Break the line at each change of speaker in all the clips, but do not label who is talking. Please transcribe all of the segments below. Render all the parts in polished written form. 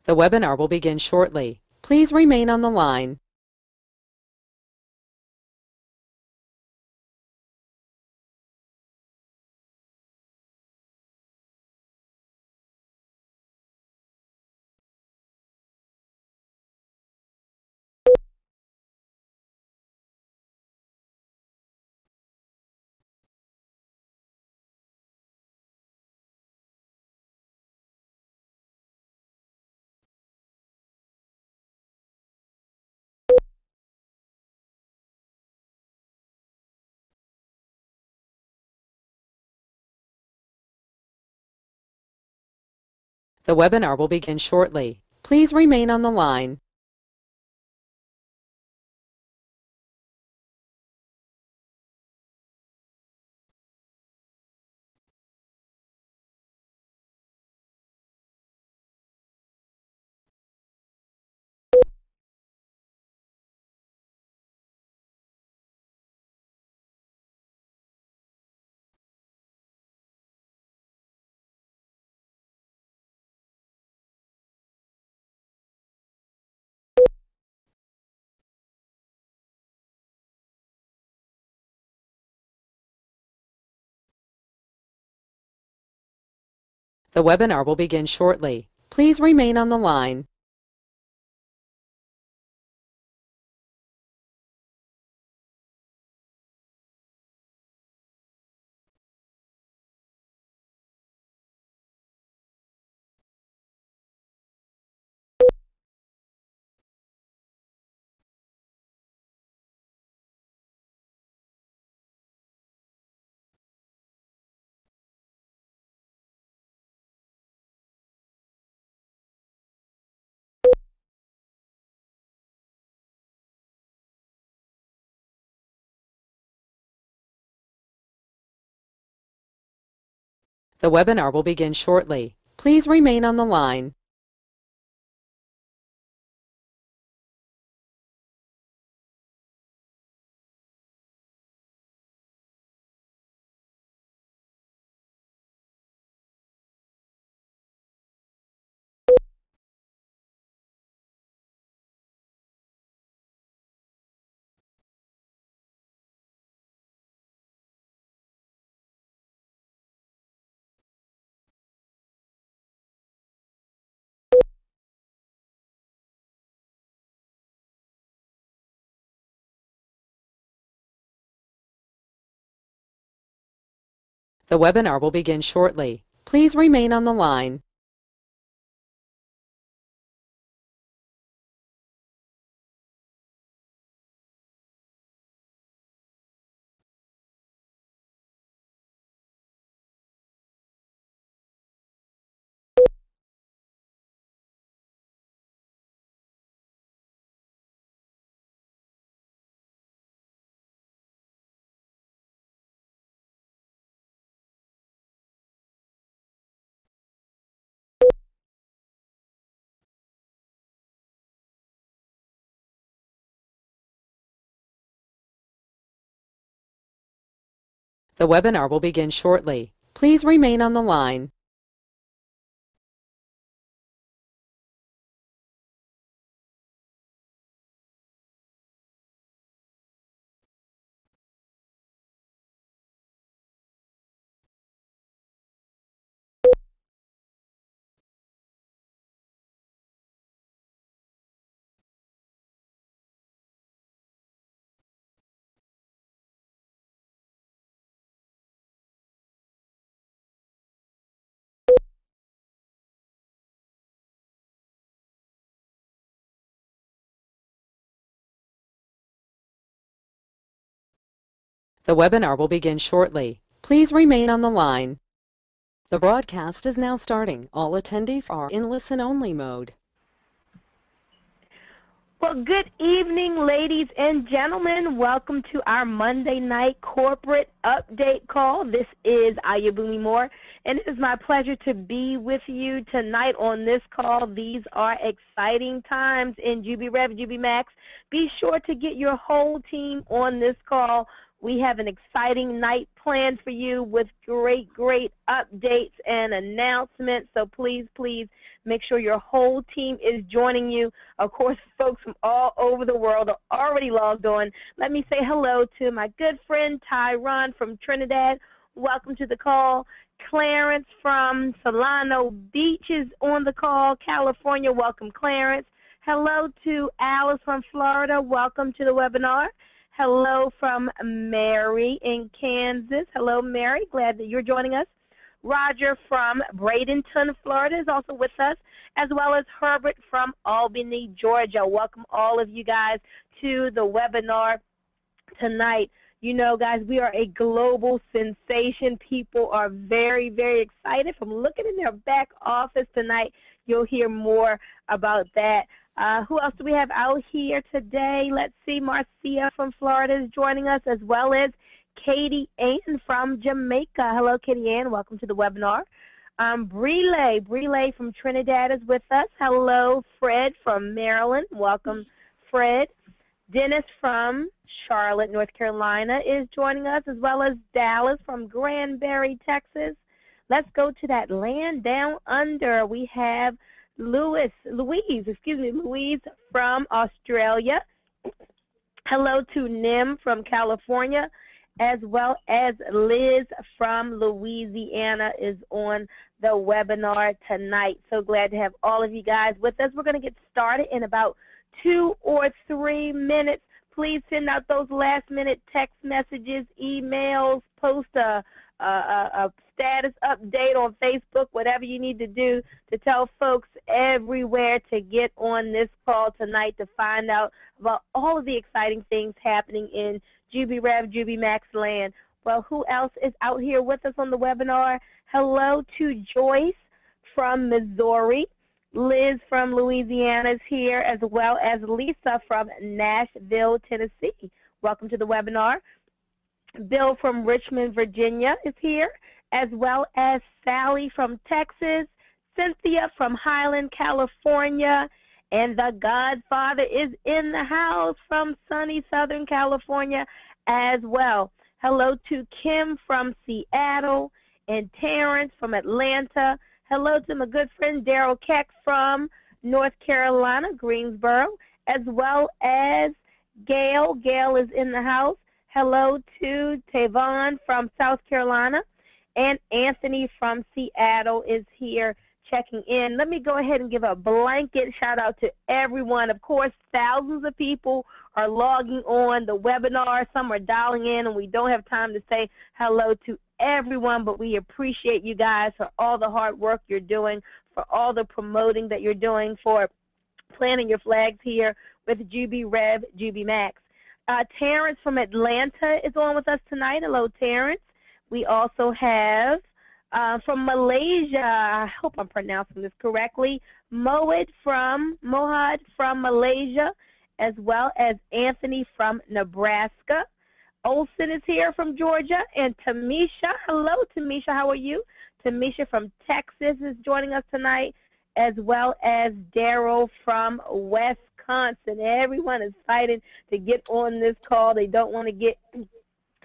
The webinar will begin shortly. Please remain on the line. The webinar will begin shortly. Please remain on the line. The webinar will begin shortly. Please remain on the line. The webinar will begin shortly. Please remain on the line. The webinar will begin shortly. Please remain on the line. The webinar will begin shortly. Please remain on the line. The webinar will begin shortly. Please remain on the line. The broadcast is now starting. All attendees are in listen-only mode.
Well, good evening, ladies and gentlemen. Welcome to our Monday night corporate update call. This is Ayabumi Moore, and it is my pleasure to be with you tonight on this call. These are exciting times in JubiRev, Jubi Max. Be sure to get your whole team on this call. We have an exciting night planned for you with great, great updates and announcements. So please, please make sure your whole team is joining you. Of course, folks from all over the world are already logged on. Let me say hello to my good friend Tyron from Trinidad. Welcome to the call. Clarence from Solano Beach is on the call. California, welcome, Clarence. Hello to Alice from Florida. Welcome to the webinar. Hello from Mary in Kansas. Hello, Mary. Glad that you're joining us. Roger from Bradenton, Florida is also with us, as well as Herbert from Albany, Georgia. Welcome all of you guys to the webinar tonight. You know, guys, we are a global sensation. People are very, very excited. From looking in their back office tonight, you'll hear more about that. Who else do we have out here today? Let's see. Marcia from Florida is joining us, as well as Katie Ann from Jamaica. Hello, Katie Ann. Welcome to the webinar. Brele from Trinidad is with us. Hello, Fred from Maryland. Welcome, Fred. Dennis from Charlotte, North Carolina is joining us, as well as Dallas from Granbury, Texas. Let's go to that land down under. We have Louise from Australia. Hello to Nim from California, as well as Liz from Louisiana is on the webinar tonight. So glad to have all of you guys with us. We're going to get started in about 2 or 3 minutes. Please send out those last-minute text messages, emails, post a status update on Facebook, whatever you need to do to tell folks everywhere to get on this call tonight to find out about all of the exciting things happening in JubiRev, JubiMax land. Well, who else is out here with us on the webinar? Hello to Joyce from Missouri. Liz from Louisiana is here, as well as Lisa from Nashville, Tennessee. Welcome to the webinar. Bill from Richmond, Virginia is here, as well as Sally from Texas, Cynthia from Highland, California, and the Godfather is in the house from sunny Southern California as well. Hello to Kim from Seattle and Terrence from Atlanta. Hello to my good friend Daryl Keck from North Carolina, Greensboro, as well as Gail. Gail is in the house. Hello to Tavon from South Carolina, and Anthony from Seattle is here checking in. Let me go ahead and give a blanket shout out to everyone. Of course, thousands of people are logging on the webinar. Some are dialing in, and we don't have time to say hello to everyone, but we appreciate you guys for all the hard work you're doing, for all the promoting that you're doing, for planting your flags here with Jubi Rev, Jubi Max. Terrence from Atlanta is on with us tonight. Hello, Terrence. We also have from Malaysia, I hope I'm pronouncing this correctly, Mohad from Malaysia, as well as Anthony from Nebraska. Olson is here from Georgia, and Tamisha. Hello, Tamisha. How are you? Tamisha from Texas is joining us tonight, as well as Daryl from Wisconsin. Everyone is excited to get on this call. They don't want to get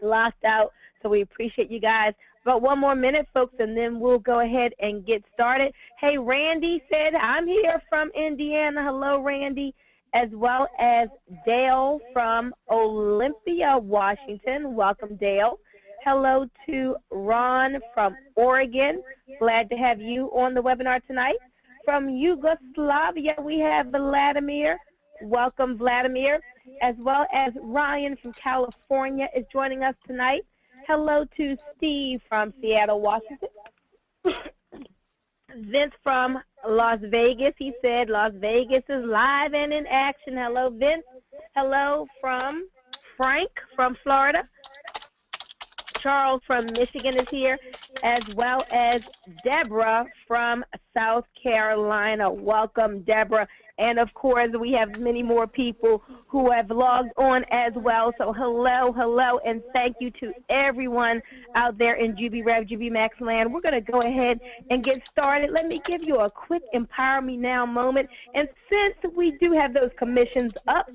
locked out, so we appreciate you guys. About 1 more minute, folks, and then we'll go ahead and get started. Hey, Randy said, I'm here from Indiana. Hello, Randy. As well as Dale from Olympia, Washington. Welcome, Dale. Hello to Ron from Oregon. Glad to have you on the webinar tonight. From Yugoslavia, we have Vladimir. Welcome, Vladimir. As well as Ryan from California is joining us tonight. Hello to Steve from Seattle, Washington. Vince from Las Vegas. He said Las Vegas is live and in action. Hello, Vince. Hello from Frank from Florida. Charles from Michigan is here, as well as Deborah from South Carolina. Welcome, Deborah. And, of course, we have many more people who have logged on as well. So hello, hello, and thank you to everyone out there in Jubi Rev, Jubi Max land. We're going to go ahead and get started. Let me give you a quick Empower Me Now moment. And since we do have those commissions up,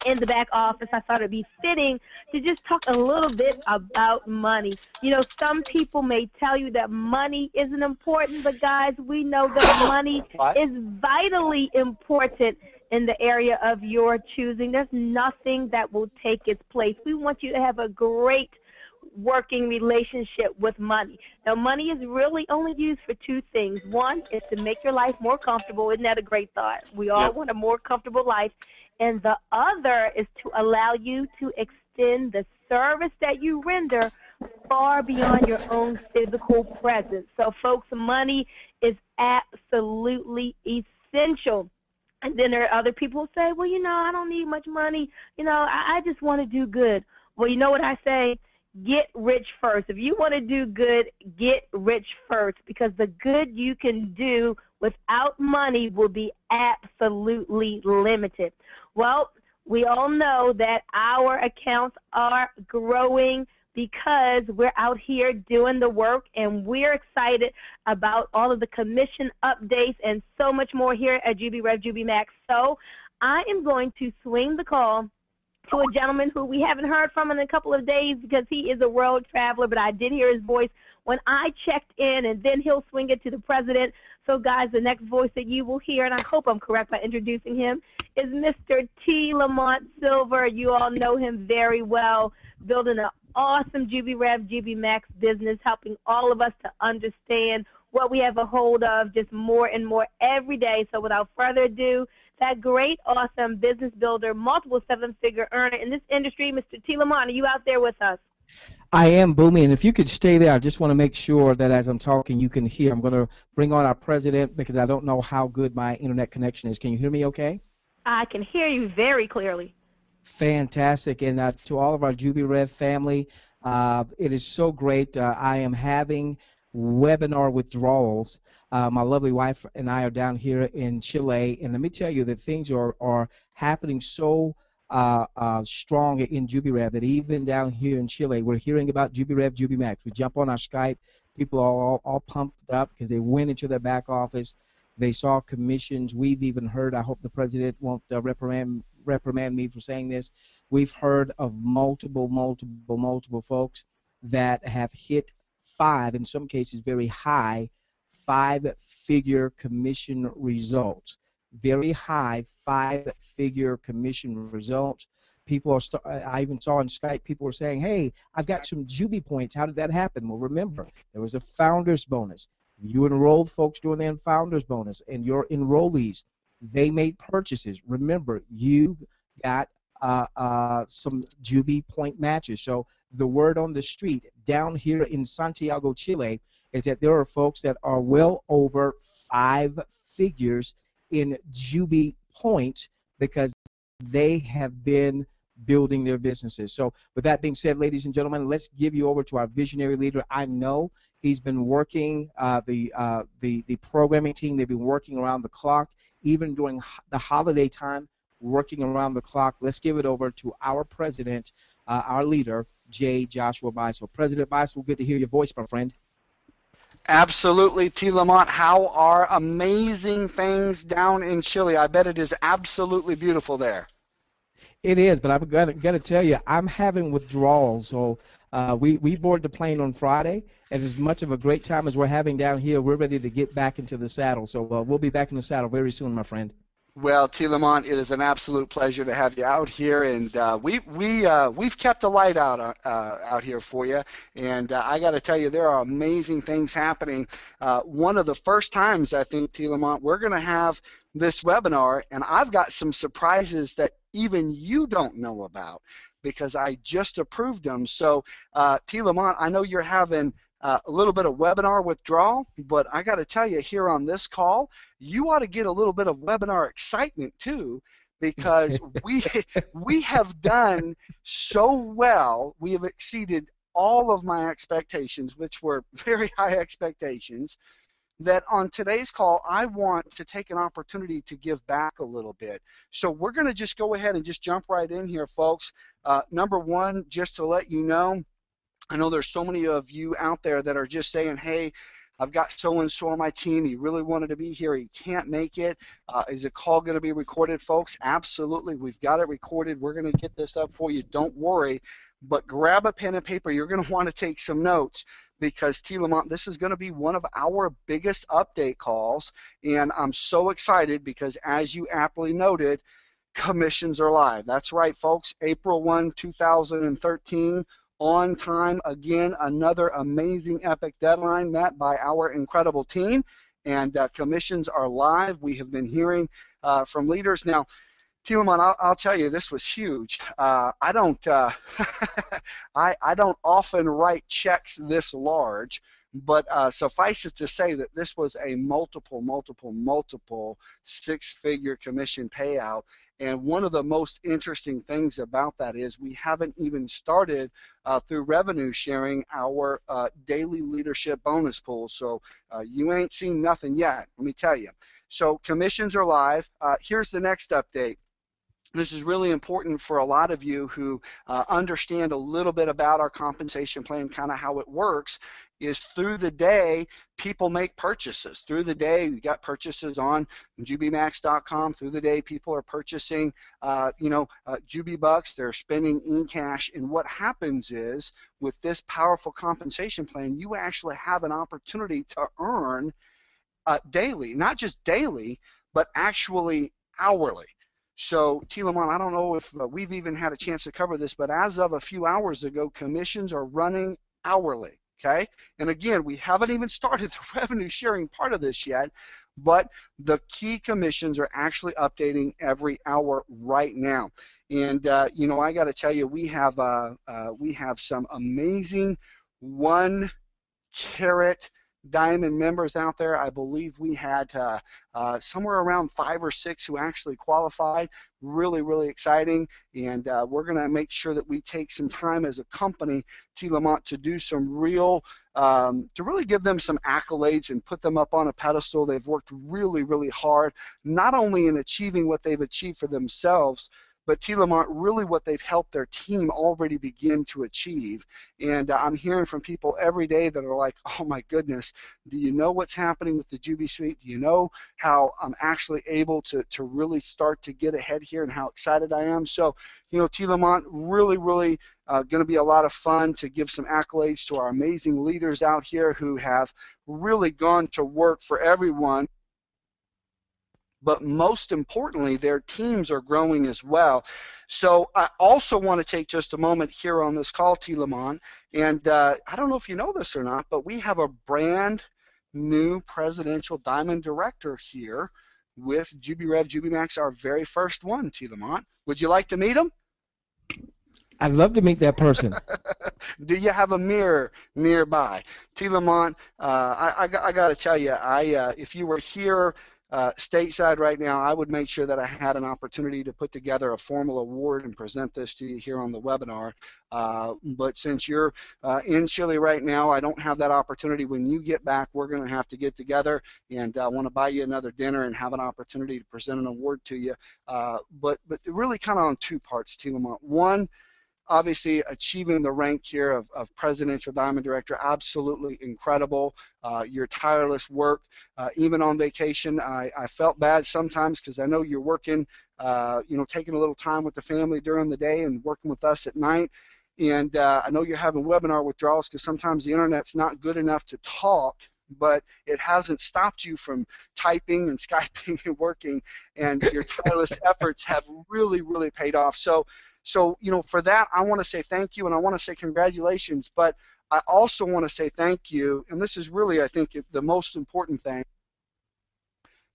in the back office, I thought it'd be fitting to just talk a little bit about money. You know, some people may tell you that money isn't important, but guys, we know that money is vitally important in the area of your choosing. There's nothing that will take its place. We want you to have a great working relationship with money. Now, money is really only used for two things. One is to make your life more comfortable. Isn't that a great thought? We all want a more comfortable life. And the other is to allow you to extend the service that you render far beyond your own physical presence. So, folks, money is absolutely essential. And then there are other people who say, well, you know, I don't need much money. You know, I just want to do good. Well, you know what I say? Get rich first. If you want to do good, get rich first, because the good you can do without money will be absolutely limited. Well, we all know that our accounts are growing because we're out here doing the work, and we're excited about all of the commission updates and so much more here at Jubi Rev, Jubi Max. So I am going to swing the call to a gentleman who we haven't heard from in a couple of days because he is a world traveler, but I did hear his voice when I checked in, and then he'll swing it to the president. So, guys, the next voice that you will hear, and I hope I'm correct by introducing him, is Mr. T. Lamont Silver. You all know him very well, building an awesome Jubi Rev, Jubi Max business, helping all of us to understand what we have a hold of just more and more every day. So without further ado, that great, awesome business builder, multiple seven-figure earner in this industry, Mr. T. Lamont, are you out there with us?
I am, Boomy, and if you could stay there, I just want to make sure that as I'm talking you can hear. I'm going to bring on our president because I don't know how good my internet connection is. Can you hear me okay?
I can hear you very clearly.
Fantastic. And to all of our JubiRev family, it is so great. I am having webinar withdrawals. My lovely wife and I are down here in Chile, and let me tell you that things are happening so strong in JubiRev that even down here in Chile, we're hearing about JubiRev, Jubi Max. We jump on our Skype. People are all pumped up because they went into their back office. They saw commissions. We've even heard, I hope the president won't reprimand me for saying this, we've heard of multiple folks that have hit in some cases very high, five-figure commission results. Very high five-figure commission results. People are, I even saw on Skype, people were saying, hey, I've got some Jubi points. How did that happen? Well, remember, there was a founder's bonus. You enrolled folks during the founder's bonus, and your enrollees, they made purchases. Remember, you got some Jubi point matches. So the word on the street down here in Santiago, Chile, is that there are folks that are well over 5 figures in Jubi points because they have been building their businesses. So with that being said, ladies and gentlemen, let's give you over to our visionary leader. I know he's been working, the programming team, they've been working around the clock, even during the holiday time, working around the clock. Let's give it over to our president, our leader, J. Joshua Beisel. President Beisel, good to hear your voice, my friend.
Absolutely, T. Lamont. How are amazing things down in Chile? I bet it is absolutely beautiful there.
It is, but I'm gonna tell you, I'm having withdrawals. So we board the plane on Friday, and as much of a great time as we're having down here, we're ready to get back into the saddle. So we'll be back in the saddle very soon, my friend.
Well, T. Lamont, it is an absolute pleasure to have you out here, and we've kept a light out here for you. And I got to tell you, there are amazing things happening. One of the first times, I think, T. Lamont, we're going to have this webinar, and I've got some surprises that even you don't know about because I just approved them. So, T. Lamont, I know you're having a little bit of webinar withdrawal, but I got to tell you, here on this call, you ought to get a little bit of webinar excitement too, because we have done so well. We have exceeded all of my expectations, which were very high expectations, that on today's call, I want to take an opportunity to give back a little bit. So we're going to just go ahead and just jump right in here, folks. Number one, just to let you know, I know there's so many of you out there that are just saying, hey, I've got so-and-so on my team. He really wanted to be here. He can't make it. Is the call going to be recorded, folks? Absolutely. We've got it recorded. We're going to get this up for you. Don't worry. But grab a pen and paper. You're going to want to take some notes, because T. Lamont, this is going to be one of our biggest update calls, and I'm so excited because, as you aptly noted, commissions are live. That's right, folks. April 1, 2013, on time. Again, another amazing epic deadline met by our incredible team, and commissions are live. We have been hearing from leaders. Now, Lamont, I'll tell you, this was huge. I don't I don't often write checks this large, but suffice it to say that this was a multiple six-figure commission payout. And one of the most interesting things about that is we haven't even started through revenue sharing our daily leadership bonus pool. So you ain't seen nothing yet, let me tell you. So commissions are live. Here's the next update. This is really important for a lot of you who understand a little bit about our compensation plan, kind of how it works. Is through the day, people make purchases. Through the day, you got purchases on JubiMax.com. Through the day, people are purchasing, Jubi Bucks. They're spending in cash. And what happens is, with this powerful compensation plan, you actually have an opportunity to earn daily, not just daily, but actually hourly. So, T. Lamont, I don't know if we've even had a chance to cover this, but as of a few hours ago, commissions are running hourly, okay? And again, we haven't even started the revenue sharing part of this yet, but the key commissions are actually updating every hour right now. And, I got to tell you, we have some amazing 1-carat diamond members out there. I believe we had somewhere around 5 or 6 who actually qualified. Really exciting, and we're going to make sure that we take some time as a company, T. Lamont, to do some real to really give them some accolades and put them up on a pedestal. They've worked really hard, not only in achieving what they've achieved for themselves, but T. Lamont, really what they've helped their team already begin to achieve. And I'm hearing from people every day that are like, oh my goodness, do you know what's happening with the Jubi Suite? Do you know how I'm actually able to really start to get ahead here and how excited I am? So, T. Lamont, really going to be a lot of fun to give some accolades to our amazing leaders out here who have really gone to work for everyone. But most importantly, their teams are growing as well. So I also want to take just a moment here on this call, T. Lamont, and I don't know if you know this or not, but we have a brand new presidential diamond director here with JubiRev, Jubi Max, our very first one, T. Lamont. Would you like to meet him?
I'd love to meet that person.
Do you have a mirror nearby? T. Lamont, I got to tell you, if you were here stateside right now, I would make sure that I had an opportunity to put together a formal award and present this to you here on the webinar. But since you're in Chile right now, I don't have that opportunity. When you get back, we're going to have to get together, and I want to buy you another dinner and have an opportunity to present an award to you. But really kind of on 2 parts, T. Lamont. One, obviously achieving the rank here of Presidential Diamond Director, absolutely incredible. Your tireless work, even on vacation. I felt bad sometimes because I know you're working, taking a little time with the family during the day and working with us at night. And I know you're having webinar withdrawals because sometimes the internet's not good enough to talk, but it hasn't stopped you from typing and Skyping and working, and your tireless efforts have really paid off. So, for that, I want to say thank you, and I want to say congratulations, but I also want to say thank you, and this is really, I think, the most important thing,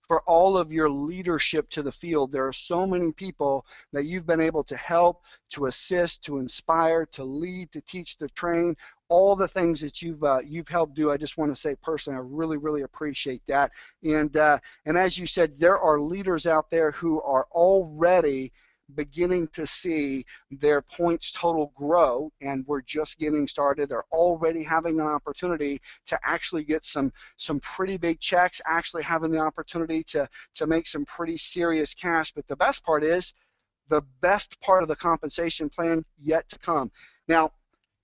for all of your leadership to the field. There are so many people that you've been able to help, to assist, to inspire, to lead, to teach, to train, all the things that you've helped do. I just want to say personally, I really appreciate that. And as you said, there are leaders out there who are already beginning to see their points total grow, and we're just getting started. They're already having an opportunity to actually get some pretty big checks, actually having the opportunity to make some pretty serious cash. But the best part is, the best part of the compensation plan yet to come. Now,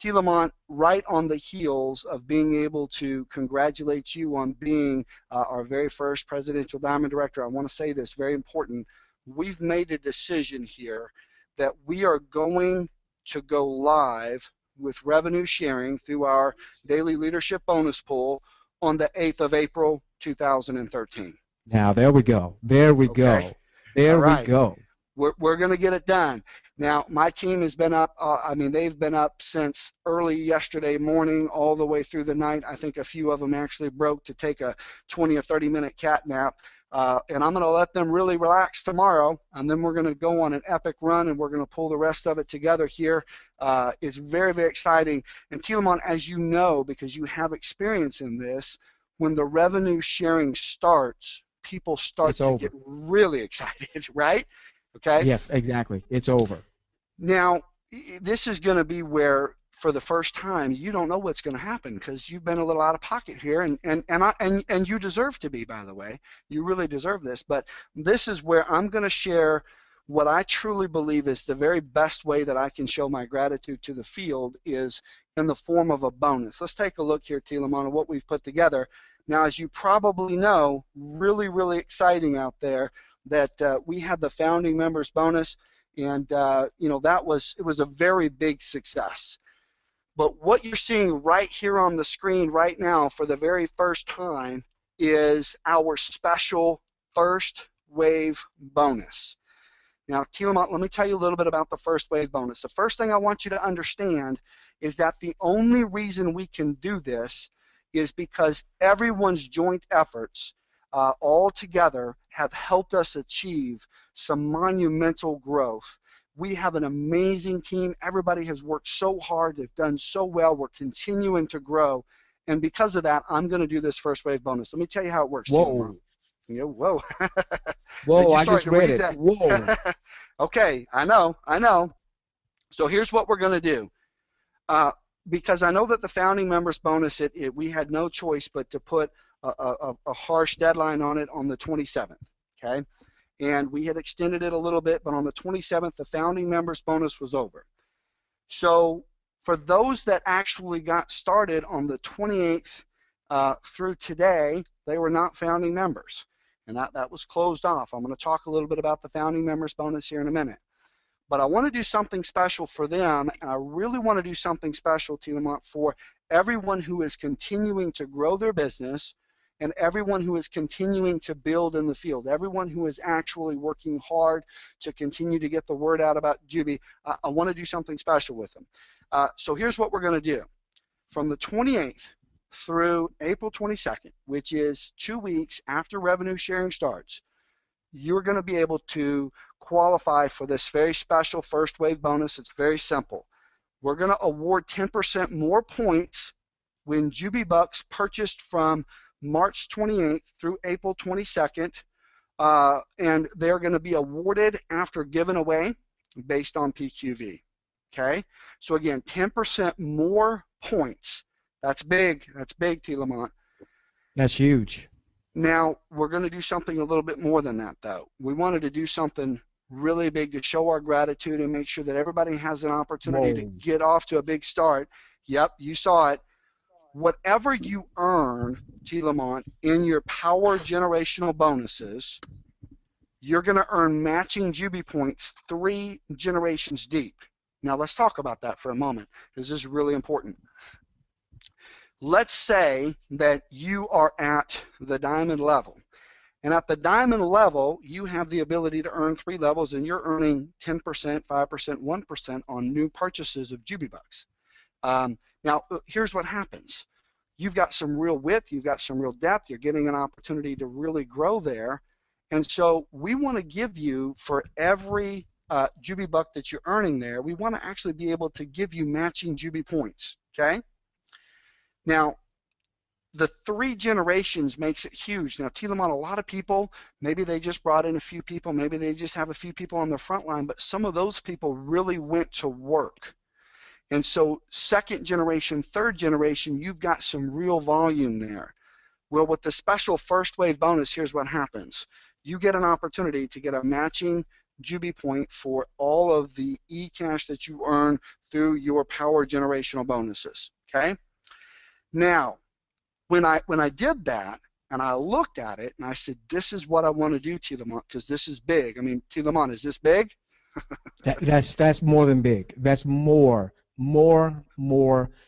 T. Lamont, right on the heels of being able to congratulate you on being our very first Presidential Diamond Director, I want to say this, very important. We've made a decision here that we are going to go live with revenue sharing through our daily leadership bonus pool on the 8th of April 2013.
Now, there we go. There we
Okay.
go. There
All
we
right.
go.
We're going to get it done. Now, my team has been up, they've been up since early yesterday morning all the way through the night. I think a few of them actually broke to take a 20 or 30-minute cat nap. And I'm going to let them really relax tomorrow, and then we're going to go on an epic run, and we're going to pull the rest of it together here. It's very, very exciting. And Telamon, as you know, because you have experience in this, when the revenue sharing starts, people start to get really excited, right? Okay?
Yes, exactly. It's over.
Now, this is going to be where, for the first time, you don't know what's going to happen because you've been a little out of pocket here, and you deserve to be, by the way. You really deserve this. But this is where I'm going to share what I truly believe is the very best way that I can show my gratitude to the field is in the form of a bonus. Let's take a look here, Telamon, at what we've put together. Now, as you probably know, really, really exciting out there that we had the founding members bonus, and it was a very big success. But what you're seeing right here on the screen right now for the very first time is our special first wave bonus. Now, Telamont, let me tell you a little bit about the first wave bonus. The first thing I want you to understand is that the only reason we can do this is because everyone's joint efforts all together have helped us achieve some monumental growth. We have an amazing team. Everybody has worked so hard. They've done so well. We're continuing to grow. And because of that, I'm going to do this first wave bonus. Let me tell you how it works.
Whoa.
Whoa.
Whoa, I just read it.
That?
Whoa.
Okay, I know. So here's what we're going to do. Because I know that the founding members bonus, we had no choice but to put a harsh deadline on it on the 27th, okay? And we had extended it a little bit, but on the 27th, the founding members bonus was over. So for those that actually got started on the 28th through today, they were not founding members, and that was closed off. I'm going to talk a little bit about the founding members bonus here in a minute. But I want to do something special for them, and I really want to do something special, Telamont, for everyone who is continuing to grow their business and everyone who is continuing to build in the field, everyone who is actually working hard to continue to get the word out about Jubi. I want to do something special with them. So here's what we're going to do. From the 28th through April 22nd, which is 2 weeks after revenue sharing starts, you're going to be able to qualify for this very special first wave bonus. It's very simple. We're going to award 10% more points when Jubi Bucks purchased from March 28th through April 22nd, and they're going to be awarded after given away based on PQV. Okay? So again, 10% more points. That's big. That's big, T. Lamont.
That's huge.
Now, we're going to do something a little bit more than that, though. We wanted to do something really big to show our gratitude and make sure that everybody has an opportunity to get off to a big start. Yep, you saw it. Whatever you earn, T. Lamont, in your power generational bonuses, you're going to earn matching Jubi points 3 generations deep. Now, let's talk about that for a moment. This is really important. Let's say that you are at the diamond level. And at the diamond level, you have the ability to earn 3 levels, and you're earning 10%, 5%, 1% on new purchases of Jubi Bucks. Now, here's what happens. You've got some real width. You've got some real depth. You're getting an opportunity to really grow there. And so we want to give you, for every Jubi Buck that you're earning there, we want to actually be able to give you matching Jubi points, okay? Now, the 3 generations makes it huge. Now, Telamon, a lot of people, maybe they just brought in a few people, maybe they just have a few people on the front line, but some of those people really went to work. And so 2nd generation, 3rd generation, you've got some real volume there. Well, with the special first wave bonus, here's what happens. You get an opportunity to get a matching Jubi point for all of the e-cash that you earn through your power generational bonuses. Okay. Now, when I did that and I looked at it and I said, this is what I want to do, Tilamont, because this is big. I mean, Tilamont, is this big?
That's more than big. That's more,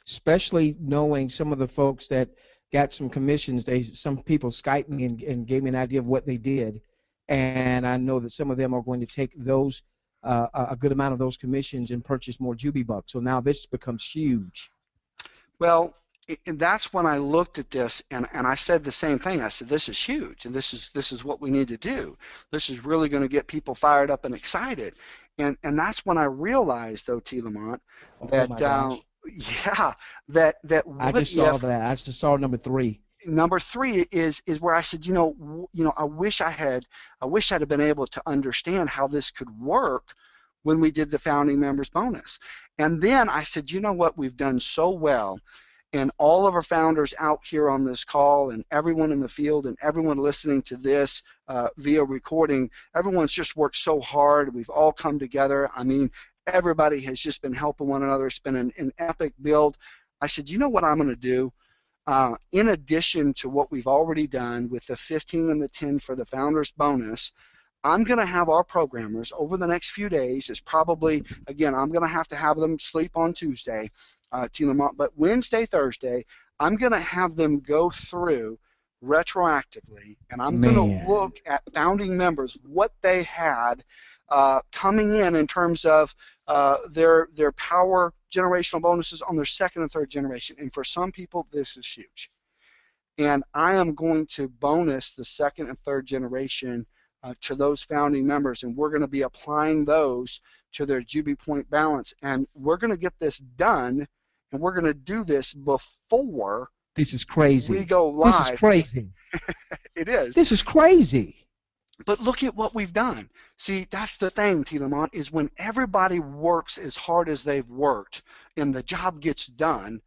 especially knowing some of the folks that got some commissions. Some people Skyped me and gave me an idea of what they did. And I know that some of them are going to take those, a good amount of those commissions and purchase more Jubi bucks. So now this becomes huge.
Well, and that's when I looked at this and I said the same thing. I said, this is huge, and this is what we need to do. This is really going to get people fired up and excited. And that's when I realized, though, T. Lamont, that yeah, that
I just saw that. I just saw number 3.
Number 3 is where I said, I wish I'd have been able to understand how this could work when we did the founding members bonus. And then I said, you know what, we've done so well, and all of our founders out here on this call and everyone in the field and everyone listening to this via recording, everyone's just worked so hard. We've all come together. I mean, everybody has just been helping one another. It's been an epic build. I said, you know what I'm going to do? In addition to what we've already done with the 15 and the 10 for the founders bonus, I'm going to have our programmers over the next few days, is probably, again, I'm going to have them sleep on Tuesday, but Wednesday, Thursday, I'm going to have them go through retroactively, and I'm going to look at founding members, what they had coming in terms of their power generational bonuses on their second and third generation. And for some people, this is huge. And I am going to bonus the second and third generation to those founding members, and we're going to be applying those to their Jubi point balance. And we're going to get this done, and we're going to do this before
this is crazy.
We go live.
This is crazy.
It is.
This is crazy.
But look at what we've done. See, that's the thing, T. Lamont, is when everybody works as hard as they've worked and the job gets done,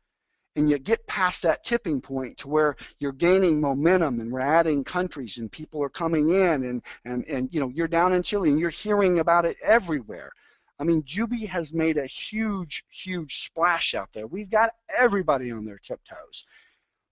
and you get past that tipping point to where you're gaining momentum and we're adding countries and people are coming in and you're down in Chile and you're hearing about it everywhere. I mean, Jubi has made a huge, huge splash out there. We've got everybody on their tiptoes.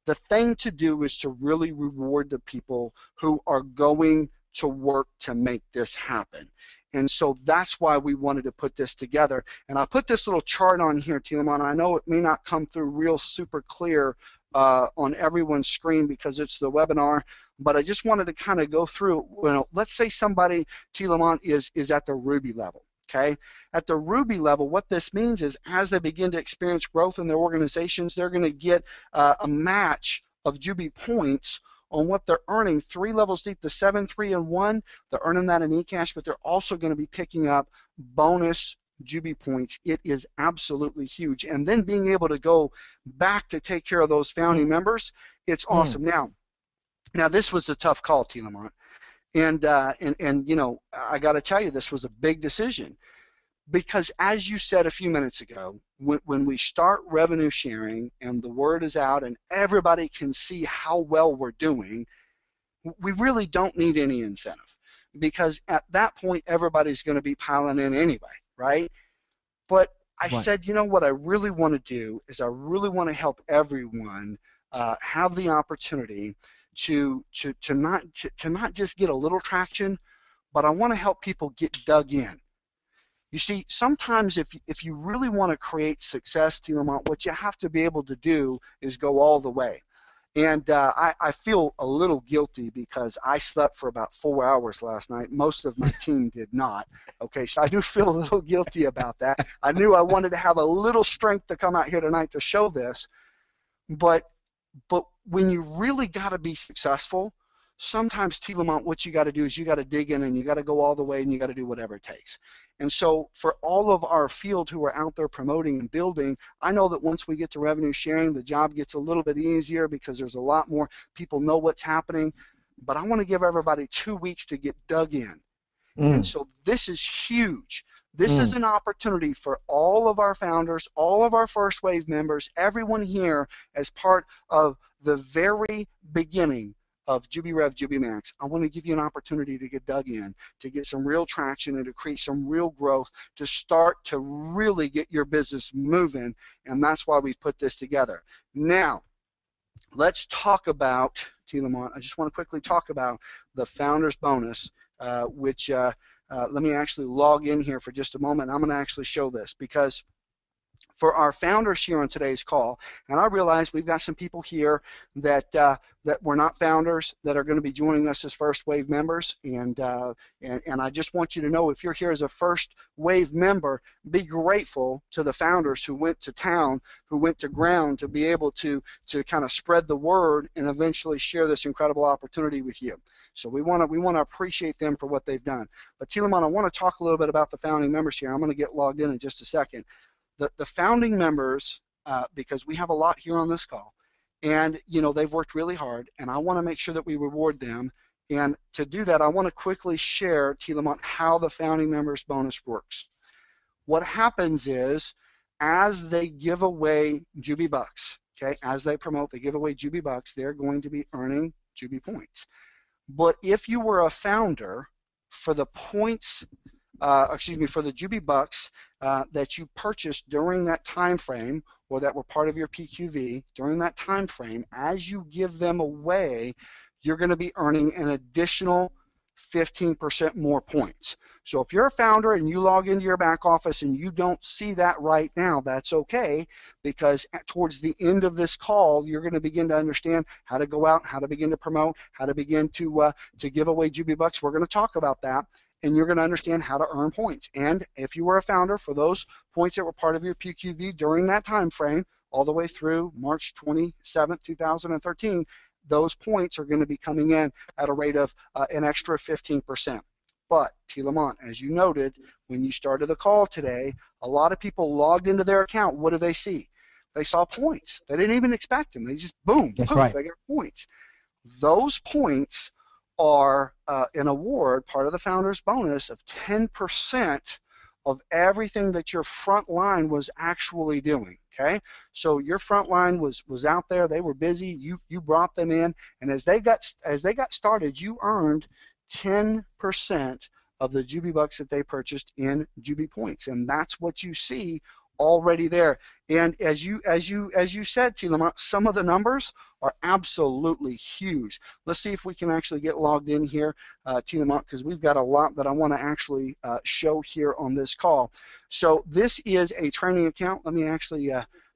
The thing to do is to really reward the people who are going to work to make this happen. And so that's why we wanted to put this together. And I put this little chart on here, Tilamon. I know it may not come through real super clear on everyone's screen because it's the webinar, but I just wanted to kind of go through, let's say somebody, Tilamon, is at the Ruby level. Okay, at the Ruby level, what this means is as they begin to experience growth in their organizations, they're going to get a match of Jubi points on what they're earning 3 levels deep, the 7, 3, and 1. They're earning that in eCash, but they're also going to be picking up bonus Jubi points. It is absolutely huge. And then being able to go back to take care of those founding members, it's awesome. Now this was a tough call, T. Lamont. And I got to tell you, this was a big decision. Because as you said a few minutes ago, when we start revenue sharing and the word is out and everybody can see how well we're doing, we really don't need any incentive. Because at that point, everybody's going to be piling in anyway, right? But I said, you know what I really want to do is I really want to help everyone have the opportunity to not just get a little traction, but I want to help people get dug in. You see, sometimes if you really want to create success, T. Lamont, what you have to be able to do is go all the way. And I feel a little guilty because I slept for about 4 hours last night. Most of my team did not. Okay, so I do feel a little guilty about that. I knew I wanted to have a little strength to come out here tonight to show this. But when you really got to be successful, sometimes, T. Lamont, what you got to do is you got to dig in and you got to go all the way and you got to do whatever it takes. And so for all of our field who are out there promoting and building, I know that once we get to revenue sharing, the job gets a little bit easier because there's a lot more people know what's happening. But I want to give everybody 2 weeks to get dug in. And so this is huge. This is an opportunity for all of our founders, all of our first wave members, everyone here as part of the very beginning of JubiRev, Jubi Max, I want to give you an opportunity to get dug in, to get some real traction and to create some real growth, to start to really get your business moving, and that's why we've put this together. Now, let's talk about, T. Lamont, I just want to quickly talk about the Founders Bonus, which let me actually log in here for just a moment. I'm going to actually show this because for our founders here on today's call, and I realize we've got some people here that that were not founders that are going to be joining us as first wave members, and I just want you to know, if you're here as a first wave member, be grateful to the founders who went to town, who went to ground to be able to kind of spread the word and eventually share this incredible opportunity with you. So we want to appreciate them for what they've done. But Tieleman, I want to talk a little bit about the founding members here. I'm going to get logged in just a second. The founding members, because we have a lot here on this call, and you know they've worked really hard, and I want to make sure that we reward them. And to do that, I want to quickly share, Tieleman, how the founding members bonus works. What happens is, as they give away Jubi Bucks, okay, as they promote, they give away Jubi Bucks, they're going to be earning Jubi points. But if you were a founder, for the points, for the Jubi Bucks that you purchased during that time frame, or that were part of your PQV during that time frame, as you give them away, you're going to be earning an additional 15% more points. So if you're a founder and you log into your back office and you don't see that right now, that's okay, because towards the end of this call, you're going to begin to understand how to go out, how to begin to promote, how to begin to give away Jubi Bucks. We're going to talk about that, and you're going to understand how to earn points. And if you were a founder, for those points that were part of your PQV during that time frame, all the way through March 27th, 2013, those points are going to be coming in at a rate of an extra 15%. But, T. Lamont, as you noted, when you started the call today, a lot of people logged into their account. What do they see? They saw points. They didn't even expect them. They just, boom,
That's
poof,
right.
They got points. Those points are an award, part of the Founders Bonus, of 10% of everything that your front line was actually doing. Okay, so your front line was out there. They were busy. You brought them in, and as they got started, you earned 10% of the Jubi Bucks that they purchased in Jubi points, and that's what you see already there. And as you said, Tieleman, some of the numbers are absolutely huge. Let's see if we can actually get logged in here, Tieleman, because we've got a lot that I want to actually show here on this call. So this is a training account. Let me actually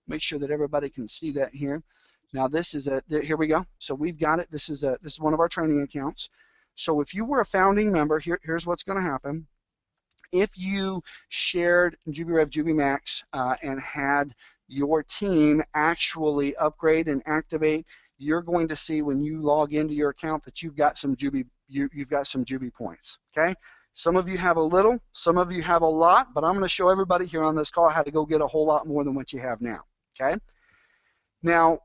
make sure that everybody can see that here. Now this is here we go. So we've got it. This is one of our training accounts. So if you were a founding member, here's what's going to happen. If you shared JubiRev, Jubi Max, and had your team actually upgrade and activate, you're going to see when you log into your account that you've got some Jubi points. Okay. Some of you have a little, some of you have a lot, but I'm going to show everybody here on this call how to go get a whole lot more than what you have now. Okay. Now,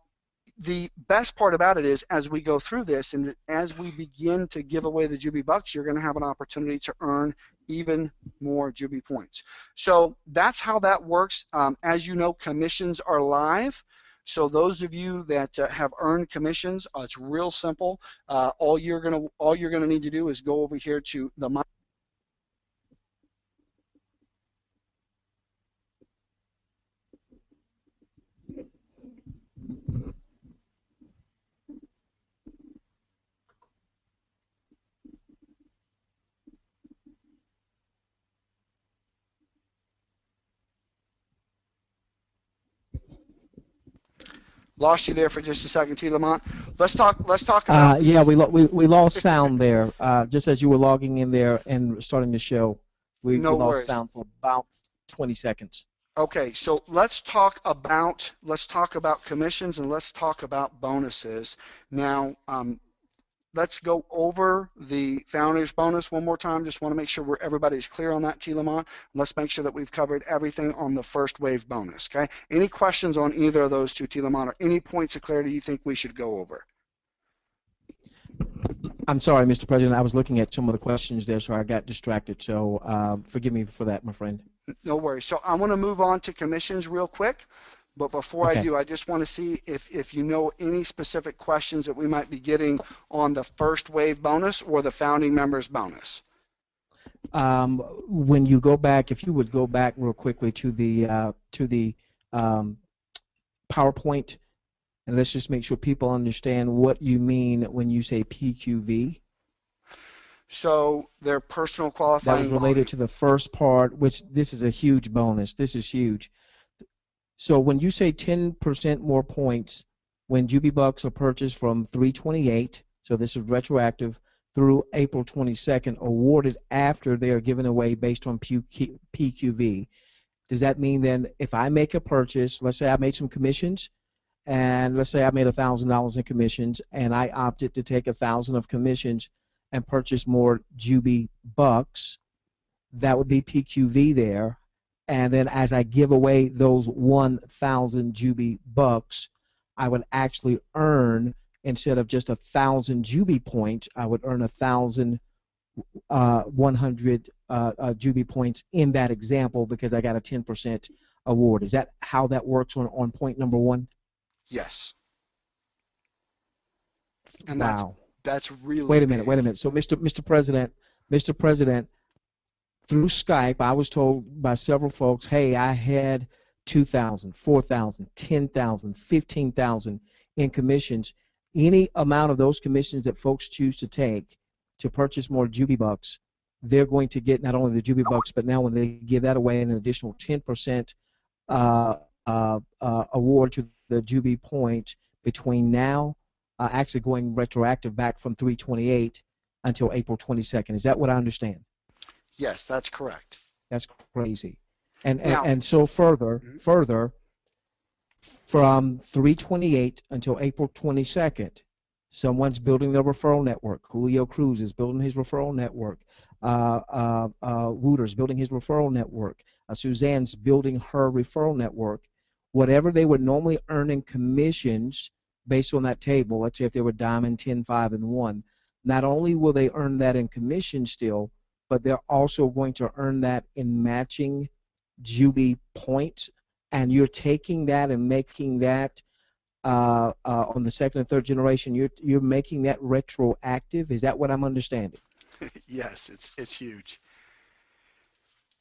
the best part about it is, as we go through this and as we begin to give away the Jubi Bucks, you're going to have an opportunity to earn even more Jubi points. So that's how that works. As you know, commissions are live. So those of you that have earned commissions, it's real simple. All you're gonna need to do is go over here to the Lost you there for just a second, T. Lamont. Let's talk about
yeah, we lost sound there. Just as you were logging in there and starting the show, we lost sound for about 20 seconds.
Okay, so let's talk about commissions and let's talk about bonuses. Now, let's go over the Founders Bonus one more time. Just want to make sure everybody's clear on that, T. Lamont. Let's make sure that we've covered everything on the first wave bonus. Okay. Any questions on either of those two, T. Lamont, or any points of clarity you think we should go over?
I'm sorry, Mr. President. I was looking at some of the questions there, so I got distracted. So forgive me for that, my friend.
No worries. So I want to move on to commissions real quick. But before I
Okay.
do, I just want to see if you know any specific questions that we might be getting on the first wave bonus or the founding members bonus.
When you go back, if you would go back real quickly to the um, PowerPoint, and let's just make sure people understand what you mean when you say PQV.
So their personal
That
qualifying
was related to the first part, which this is a huge bonus. This is huge. So when you say 10% more points when Jubi Bucks are purchased from 328, so this is retroactive through April 22nd, awarded after they are given away based on PQV. Does that mean then if I make a purchase, let's say I made some commissions, and let's say I made $1,000 in commissions, and I opted to take 1,000 of commissions and purchase more Jubi Bucks, that would be PQV there. And then as I give away those 1,000 Jubi Bucks, I would actually earn, instead of just 1,000 Jubi points, I would earn 1,100 Jubi points in that example because I got a 10% award. Is that how that works on point number one?
Yes. And
Wow.
that's really
Wait a minute.
big.
So Mr. President, through Skype, I was told by several folks, hey, I had 2,000, 4,000, 10,000, 15,000 in commissions. Any amount of those commissions that folks choose to take to purchase more Jubi Bucks, they're going to get not only the Jubi Bucks, but now when they give that away, an additional 10% award to the Jubi point between now, actually going retroactive back from 328 until April 22nd. Is that what I understand?
Yes, that's correct.
That's crazy. And
Now,
and so further from 328 until April 22nd, someone's building their referral network. Julio Cruz is building his referral network. Wooter's building his referral network. Suzanne's building her referral network. Whatever they would normally earn in commissions based on that table, let's say if they were diamond, 10, 5, and 1, not only will they earn that in commission still, but they're also going to earn that in matching Jubi points. And you're taking that and making that on the second and third generation, you're making that retroactive. Is that what I'm understanding?
yes, it's huge.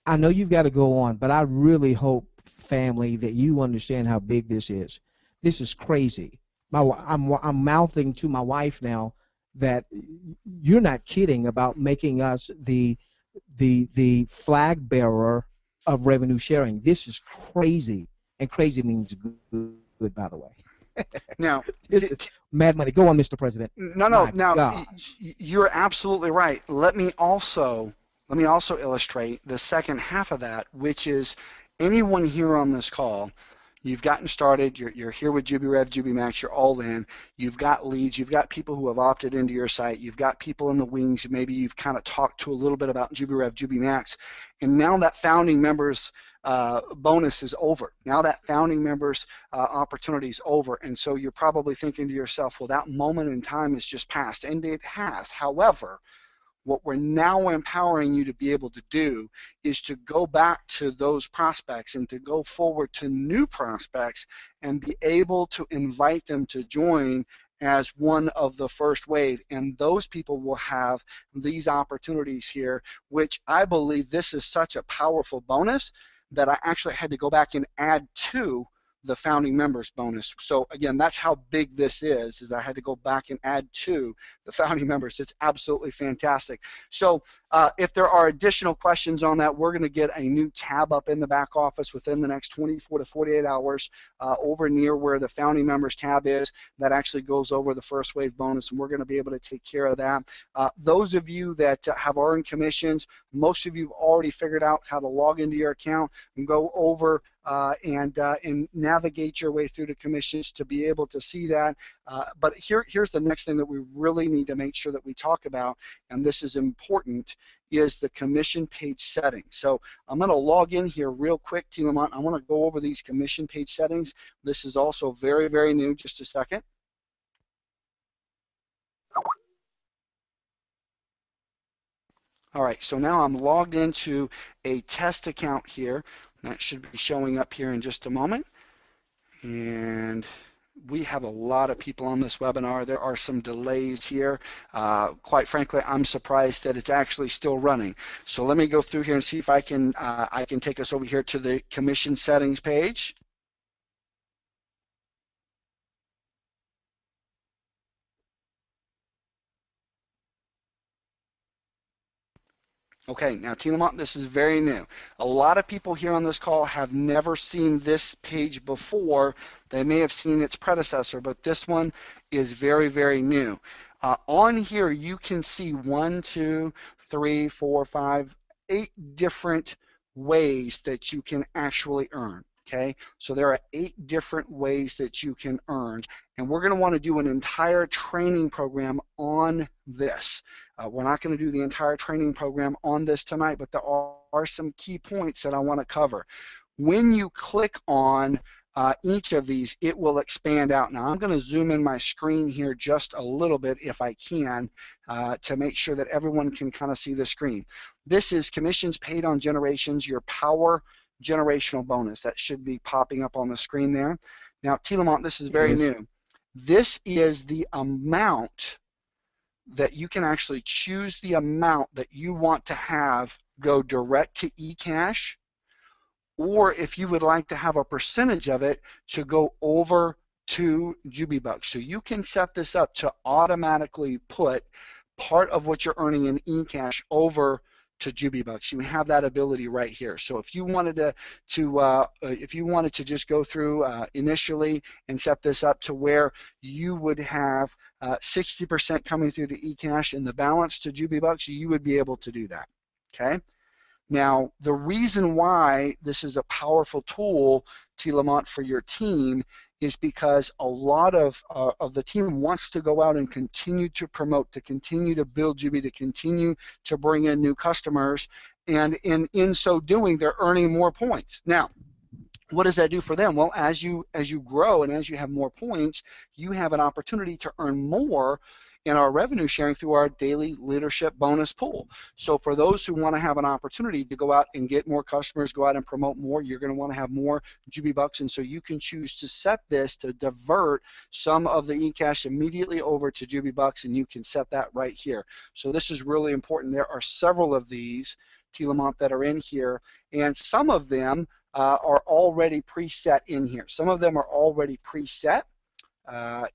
I know you've got to go on, but I really hope, family, that you understand how big this is. This is crazy. I'm mouthing to my wife now that you're not kidding about making us the flag bearer of revenue sharing. This is crazy, and crazy means good, by the way.
Now,
this is mad money. Go on, Mr. President.
No. Now, you're absolutely right. Let me also illustrate the second half of that, which is anyone here on this call. You've gotten started, you're here with JubiRev, JubiMax, you're all in, you've got leads, you've got people who have opted into your site, you've got people in the wings, maybe you've kind of talked to a little bit about JubiRev, JubiMax, and now that founding members bonus is over. Now that founding members opportunity is over, and so you're probably thinking to yourself, well, that moment in time has just passed, and it has. However, what we're now empowering you to be able to do is to go back to those prospects and to go forward to new prospects and be able to invite them to join as one of the first wave, and those people will have these opportunities here, which I believe this is such a powerful bonus that I actually had to go back and add to the founding members bonus. So again, that's how big this is I had to go back and add to the founding members. It's absolutely fantastic. So if there are additional questions on that, we're going to get a new tab up in the back office within the next 24 to 48 hours over near where the founding members tab is. That actually goes over the first wave bonus, and we're going to be able to take care of that. Those of you that have earned commissions, most of you have already figured out how to log into your account and go over and navigate your way through the commissions to be able to see that. But here's the next thing that we really need to make sure that we talk about, and this is important, is the commission page settings. So I'm going to log in here real quick, Team Lamont. I want to go over these commission page settings. This is also very, very new. Just a second. All right, so now I'm logged into a test account here. That should be showing up here in just a moment. And we have a lot of people on this webinar. There are some delays here. Quite frankly, I'm surprised that it's actually still running. So let me go through here and see if I can take us over here to the commission settings page. Okay, now Tiamat, this is very new. A lot of people here on this call have never seen this page before. They may have seen its predecessor, but this one is very, very new. On here, you can see 1, 2, 3, 4, 5, 8 different ways that you can actually earn. Okay, so there are 8 different ways that you can earn, and we're going to want to do an entire training program on this. We're not going to do the entire training program on this tonight, but there are some key points that I want to cover. When you click on each of these, it will expand out. Now I'm going to zoom in my screen here just a little bit if I can to make sure that everyone can kind of see the screen. This is commissions paid on generations, your power generational bonus. That should be popping up on the screen there. Now, Tiamat, this is very new. This is the amount that you can actually choose the amount that you want to have go direct to eCash, or if you would like to have a percentage of it to go over to JubiBucks. So you can set this up to automatically put part of what you're earning in eCash over to JubiBucks. You have that ability right here. So if you wanted to just go through initially and set this up to where you would have 60% coming through to eCash and the balance to JubiBucks, you would be able to do that. Okay. Now, the reason why this is a powerful tool, Tiamat, for your team is because a lot of the team wants to go out and continue to promote, to continue to build Jubi, to continue to bring in new customers, and in so doing, they're earning more points. Now, what does that do for them? Well, as you grow and as you have more points, you have an opportunity to earn more in our revenue sharing through our daily leadership bonus pool. So for those who want to have an opportunity to go out and get more customers, go out and promote more, you're going to want to have more JubiBucks, and so you can choose to set this to divert some of the eCash immediately over to JubiBucks, and you can set that right here. So this is really important. There are several of these, Tiamat, that are in here, and some of them are already preset in here. Some of them are already preset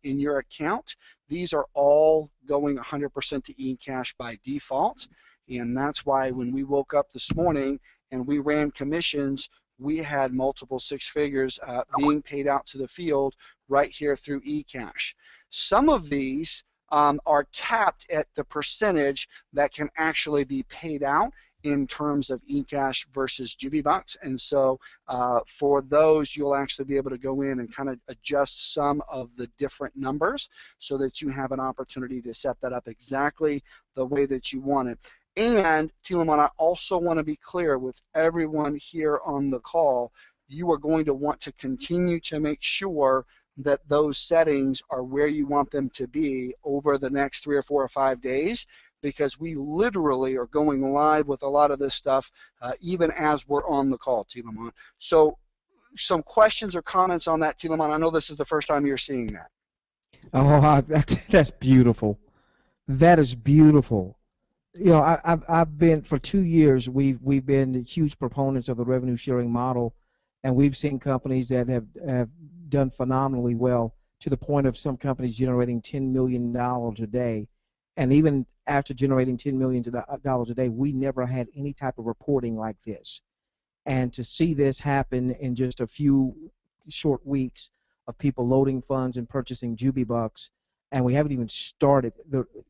in your account. These are all going 100% to eCash by default, and that's why when we woke up this morning and we ran commissions, we had multiple 6 figures being paid out to the field right here through eCash. Some of these are capped at the percentage that can actually be paid out in terms of eCash versus JubiBucks, and so for those you'll actually be able to go in and kind of adjust some of the different numbers so that you have an opportunity to set that up exactly the way that you want it. And Tiamat, I also want to be clear with everyone here on the call, you are going to want to continue to make sure that those settings are where you want them to be over the next 3 or 4 or 5 days, because we literally are going live with a lot of this stuff even as we're on the call, Tiamat. So some questions or comments on that, Tiamat? I know this is the first time you're seeing that.
Oh, that's beautiful. That is beautiful. You know, I've been, for 2 years, we've been huge proponents of the revenue sharing model, and we've seen companies that have done phenomenally well, to the point of some companies generating $10 million a day. And even after generating $10 million a day, we never had any type of reporting like this. And to see this happen in just a few short weeks of people loading funds and purchasing JubiBucks, and we haven't even started.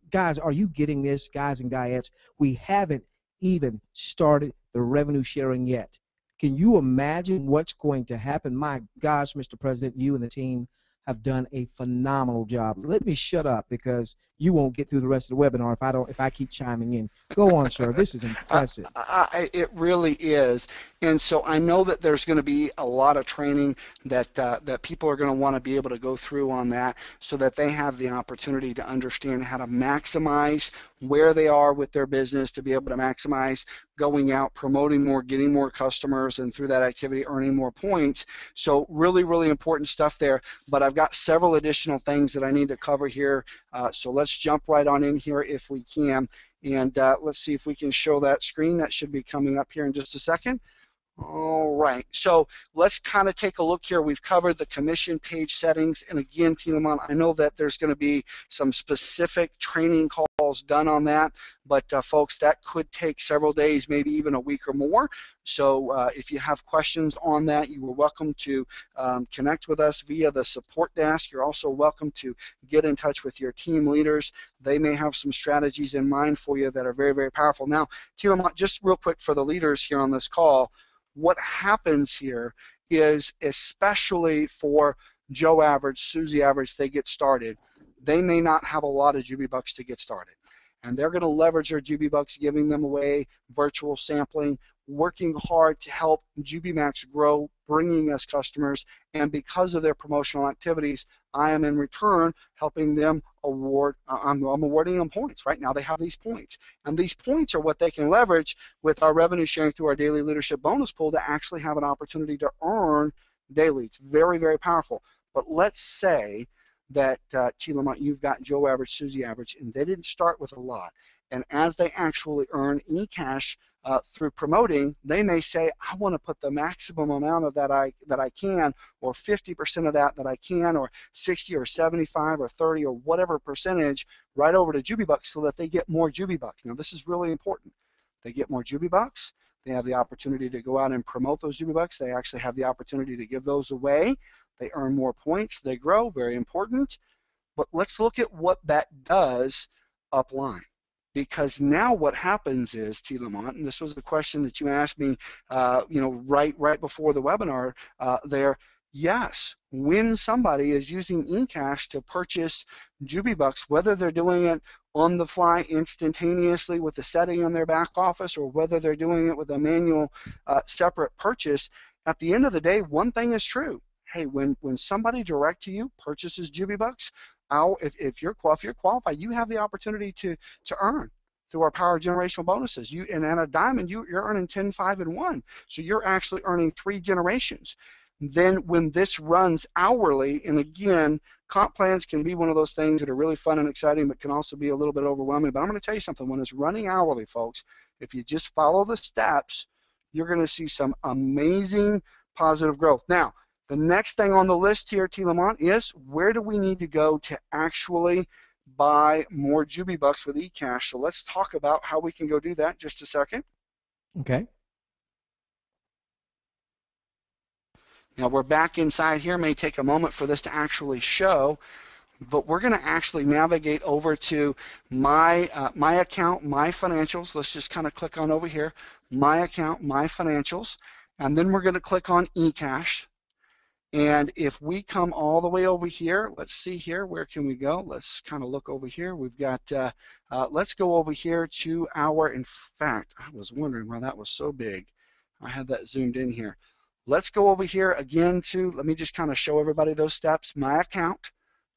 Guys, are you getting this, guys and guyettes? We haven't even started the revenue sharing yet. Can you imagine what's going to happen? My gosh, Mr. President, you and the team have done a phenomenal job. Let me shut up, because you won't get through the rest of the webinar if I keep chiming in. Go on, sir. This is impressive.
It really is. And so I know that there's going to be a lot of training that people are going to want to be able to go through on that, so that they have the opportunity to understand how to maximize where they are with their business, to be able to maximize going out, promoting more, getting more customers, and through that activity earning more points. So really, really important stuff there. But I've got several additional things that I need to cover here. So let's jump right on in here if we can. And let's see if we can show that screen. That should be coming up here in just a second. All right, so let's kind of take a look here. We've covered the commission page settings, and again, Tielemann, I know that there's going to be some specific training calls done on that, but folks, that could take several days, maybe even a week or more. So if you have questions on that, you are welcome to connect with us via the support desk. You're also welcome to get in touch with your team leaders. They may have some strategies in mind for you that are very, very powerful. Now, Tielemann, just real quick for the leaders here on this call, what happens here is, especially for Joe Average, Susie Average, they get started, they may not have a lot of JubiBucks to get started. And they're going to leverage their JubiBucks, giving them away, virtual sampling, working hard to help JubiMax grow, bringing us customers, and because of their promotional activities, I am in return helping them award, I'm awarding them points. Right now they have these points, and these points are what they can leverage with our revenue sharing through our daily leadership bonus pool to actually have an opportunity to earn daily. It's very, very powerful. But let's say that Tielemann, you've got Joe Average, Susie Average, and they didn't start with a lot. And as they actually earn e-cash through promoting, they may say, I want to put the maximum amount of that I can, or 50% of that I can, or 60 or 75 or 30 or whatever percentage right over to JubiBucks, so that they get more JubiBucks. Now this is really important. They get more JubiBucks. They have the opportunity to go out and promote those JubiBucks. They actually have the opportunity to give those away. They earn more points. They grow. Very important. But let's look at what that does upline. Because now what happens is, Tielemann, and this was the question that you asked me, right before the webinar there. Yes, when somebody is using eCash to purchase JubiBucks, whether they're doing it on the fly instantaneously with the setting in their back office, or whether they're doing it with a manual separate purchase, at the end of the day, one thing is true. Hey, when somebody direct to you purchases JubiBucks, if you're qualified, you have the opportunity to earn through our power generational bonuses. And at a diamond, you're earning 10, 5, and 1. So you're actually earning 3 generations. Then when this runs hourly, and again, comp plans can be one of those things that are really fun and exciting, but can also be a little bit overwhelming. But I'm going to tell you something. When it's running hourly, folks, if you just follow the steps, you're going to see some amazing positive growth. Now, the next thing on the list here, Tielemann, is where do we need to go to actually buy more JubiBucks with eCash? So let's talk about how we can go do that. Just a second.
Okay.
Now we're back inside here. It may take a moment for this to actually show, but we're going to actually navigate over to my account, my financials. Let's just kind of click on over here, my account, my financials, and then we're going to click on eCash. And if we come all the way over here, let's see here, where can we go? Let's kind of look over here. We've got, let's go over here to our, in fact, I was wondering why that was so big. I had that zoomed in here. Let's go over here again to, let me just kind of show everybody those steps. My account,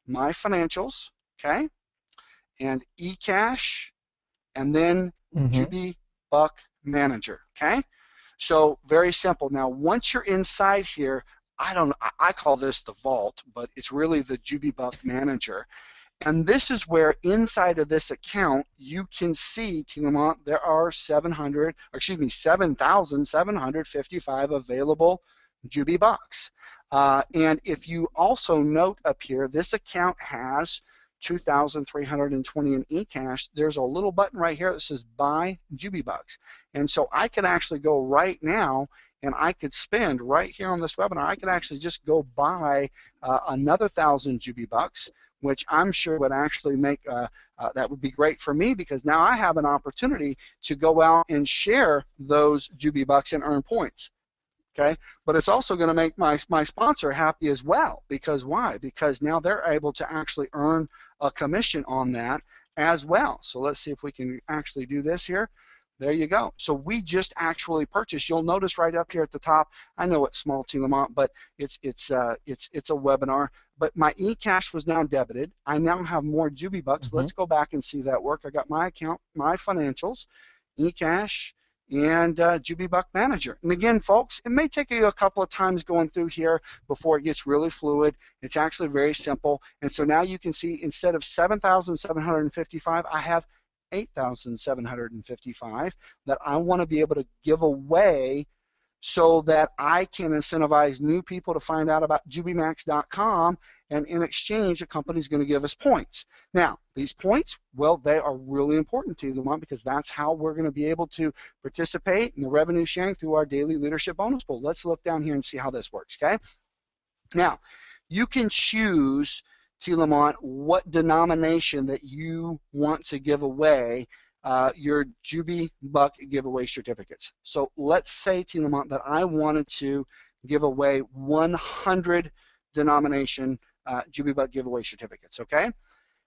my financials, okay? And eCash, and then JubiBuck Manager, okay? So very simple. Now, once you're inside here, I call this the vault, but it's really the JubiBuck Manager. And this is where inside of this account you can see, Tielemann, there are 7,755 available JubiBucks. And if you also note up here, this account has 2,320 in eCash. There's a little button right here that says Buy JubiBucks. And so I can actually go right now and I could spend right here on this webinar, I could actually just go buy another 1,000 JubiBucks, which I'm sure would actually make, that would be great for me, because now I have an opportunity to go out and share those JubiBucks and earn points. Okay, but it's also going to make my sponsor happy as well. Because why? Because now they're able to actually earn a commission on that as well. So let's see if we can actually do this here. There you go. So we just actually purchased. You'll notice right up here at the top. I know it's small, T. Lamont, but it's a webinar. But my eCash was now debited. I now have more Jubi Bucks. Let's go back and see that work. I got my account, my financials, eCash, and Jubi Buck Manager. And again, folks, it may take you a couple of times going through here before it gets really fluid. It's actually very simple. And so now you can see instead of 7,755, I have 8,755 that I want to be able to give away so that I can incentivize new people to find out about JubiMax.com, and in exchange, the company's going to give us points. Now, these points, well, they are really important to them because that's how we're going to be able to participate in the revenue sharing through our daily leadership bonus pool. Let's look down here and see how this works, okay? Now, you can choose, T. Lamont, what denomination that you want to give away your Jubi Buck giveaway certificates. So let's say, T. Lamont, that I wanted to give away 100 denomination Jubi Buck giveaway certificates, okay?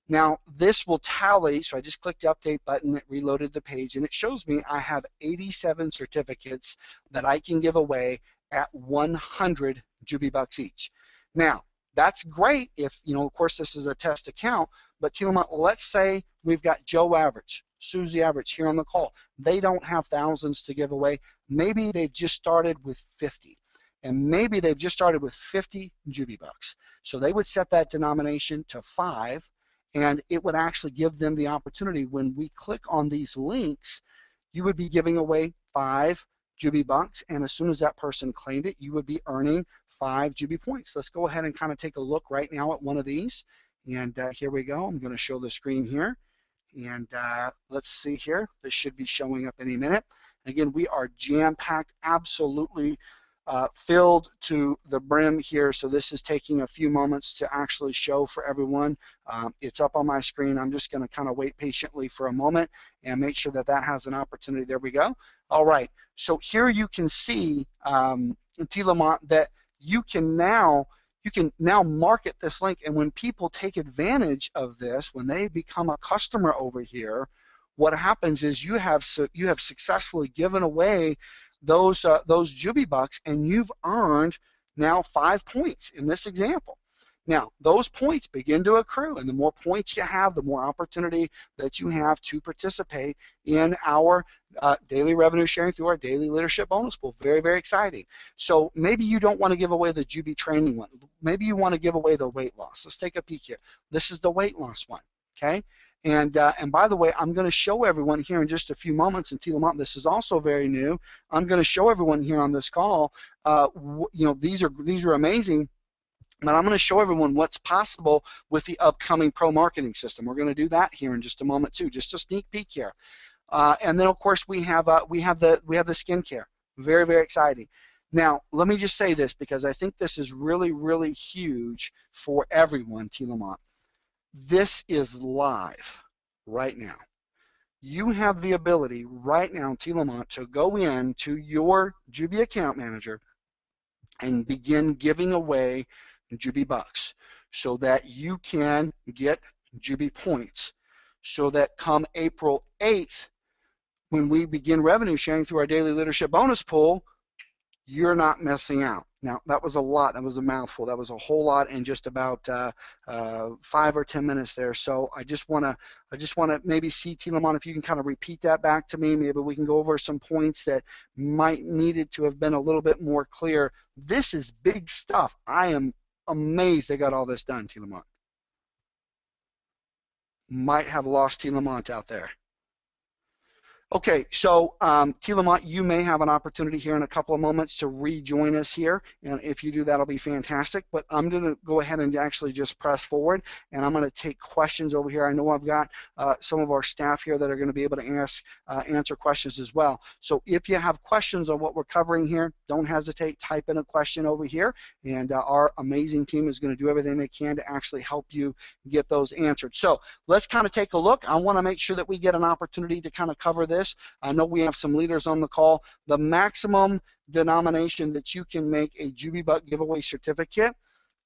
Now, this will tally, so I just clicked the update button, it reloaded the page, and it shows me I have 87 certificates that I can give away at 100 Jubi Bucks each. Now, that's great if, you know, of course, this is a test account, but T. Lamont, let's say we've got Joe Average, Susie Average here on the call. They don't have thousands to give away. Maybe they've just started with 50. And maybe they've just started with 50 Jubi Bucks. So they would set that denomination to 5, and it would actually give them the opportunity when we click on these links, you would be giving away 5 Jubi Bucks, and as soon as that person claimed it, you would be earning 5 Jubi points. Let's go ahead and kind of take a look right now at one of these. And here we go. I'm going to show the screen here. And let's see here. This should be showing up any minute. Again, we are jam-packed, absolutely filled to the brim here. So this is taking a few moments to actually show for everyone. It's up on my screen. I'm just going to kind of wait patiently for a moment and make sure that that has an opportunity. There we go. All right. So here you can see, T. Lamont, that you can now market this link, and when people take advantage of this, when they become a customer over here, what happens is you have successfully given away those Jubi Bucks, and you've earned now 5 points in this example. Now, those points begin to accrue, and the more points you have, the more opportunity that you have to participate in our daily revenue sharing through our daily leadership bonus pool. Very, very exciting. So maybe you don't want to give away the Jubi training one. Maybe you want to give away the weight loss. Let's take a peek here. This is the weight loss one, okay? And by the way, I'm going to show everyone here in just a few moments, and T. Lamont, this is also very new. I'm going to show everyone here on this call. You know, these are amazing. But I'm going to show everyone what's possible with the upcoming pro marketing system. We're going to do that here in just a moment too. Just a sneak peek here. And then of course we have the skincare. Very, very exciting. Now let me just say this because I think this is really, really huge for everyone, T. Lamont. This is live right now. You have the ability right now, T. Lamont, to go into your Jubi account manager and begin giving away Jubi Bucks so that you can get Jubi points, so that come April 8th, when we begin revenue sharing through our daily leadership bonus pool, you're not missing out. Now, that was a lot. That was a mouthful. That was a whole lot in just about 5 or 10 minutes there. So I just want to maybe see, T. Lamont, if you can kind of repeat that back to me. Maybe we can go over some points that might needed to have been a little bit more clear. This is big stuff. I am amazed they got all this done, T. Lamont. Might have lost T. Lamont out there. Okay, so T. Lamont, you may have an opportunity here in a couple of moments to rejoin us here, and if you do, that'll be fantastic. But I'm going to go ahead and actually just press forward, and I'm going to take questions over here. I know I've got some of our staff here that are going to be able to answer questions as well. So if you have questions on what we're covering here, don't hesitate. Type in a question over here, and our amazing team is going to do everything they can to actually help you get those answered. So let's kind of take a look. I want to make sure that we get an opportunity to kind of cover this. I know we have some leaders on the call. The maximum denomination that you can make a Jubi Buck giveaway certificate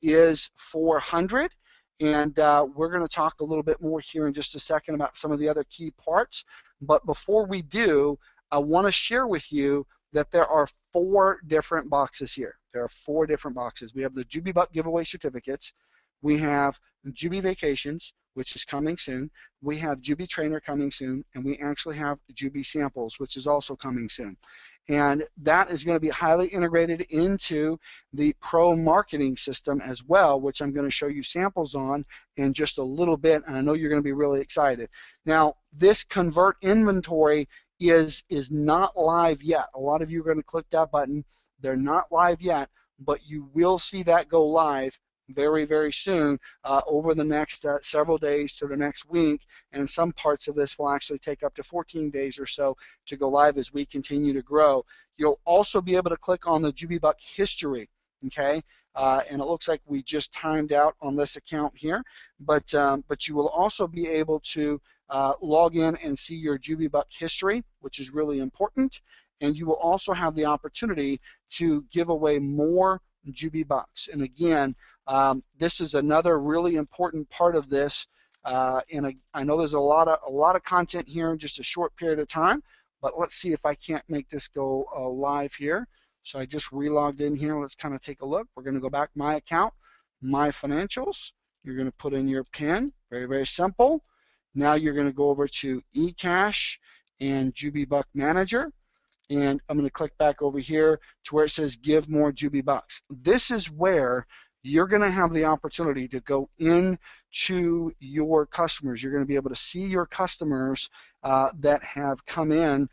is 400, and we're going to talk a little bit more here in just a second about some of the other key parts. But before we do, I want to share with you that there are 4 different boxes here. There are 4 different boxes. We have the Jubi Buck giveaway certificates. We have Jubi Vacations, which is coming soon. We have Jubi Trainer coming soon, and we actually have Jubi Samples, which is also coming soon. And that is going to be highly integrated into the pro marketing system as well, which I'm going to show you samples on in just a little bit, and I know you're going to be really excited. Now, this convert inventory is not live yet. A lot of you are going to click that button. They're not live yet, but you will see that go live very, very soon over the next several days to the next week, and some parts of this will actually take up to 14 days or so to go live as we continue to grow. You'll also be able to click on the Jubi Buck history, okay? And it looks like we just timed out on this account here, but you will also be able to log in and see your Jubi Buck history, which is really important, and you will also have the opportunity to give away more Jubi Bucks. And again, this is another really important part of this. And I know there's a lot of content here in just a short period of time, but let's see if I can't make this go live here. So I just relogged in here. Let's kind of take a look. We're going to go back my account, my financials. You're going to put in your PIN. Very, very simple. Now you're going to go over to eCash and Jubi Buck Manager. And I'm going to click back over here to where it says give more Jubi Bucks. This is where you're going to have the opportunity to go into your customers. You're going to be able to see your customers that have come in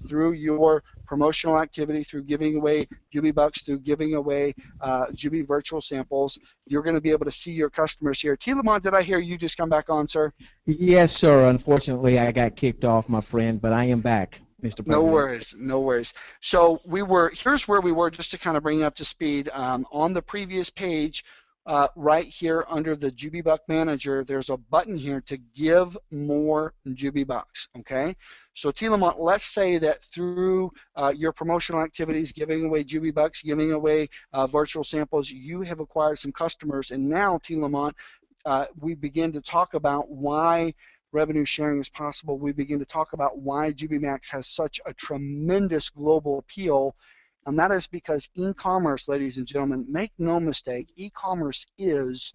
through your promotional activity, through giving away Jubi Bucks, through giving away Jubi virtual samples. You're going to be able to see your customers here. T. Lamont, did I hear you just come back on, sir?
Yes, sir. Unfortunately, I got kicked off, my friend, but I am back, Mr. President.
No worries, no worries. So here's where we were, just to kind of bring you up to speed. On the previous page, right here under the Jubi Buck Manager, there's a button here to give more Jubi Bucks, okay? So T. Lamont, let's say that through your promotional activities, giving away Jubi Bucks, giving away virtual samples, you have acquired some customers, and now, T. Lamont, we begin to talk about why revenue sharing is possible. We begin to talk about why JubiMax has such a tremendous global appeal, and that is because e-commerce, ladies and gentlemen, make no mistake, e-commerce is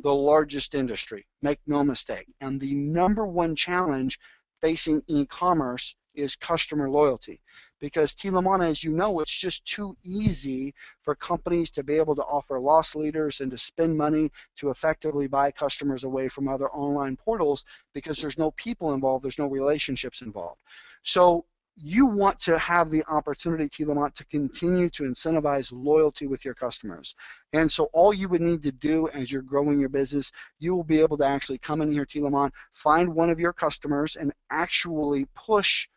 the largest industry. Make no mistake. And the #1 challenge facing e-commerce is customer loyalty. Because T. Lamont, as you know, it's just too easy for companies to be able to offer loss leaders and to spend money to effectively buy customers away from other online portals, because there's no people involved, there's no relationships involved. So you want to have the opportunity, T. Lamont, to continue to incentivize loyalty with your customers. And so all you would need to do as you're growing your business, you will be able to actually come in here, T. Lamont, find one of your customers and actually push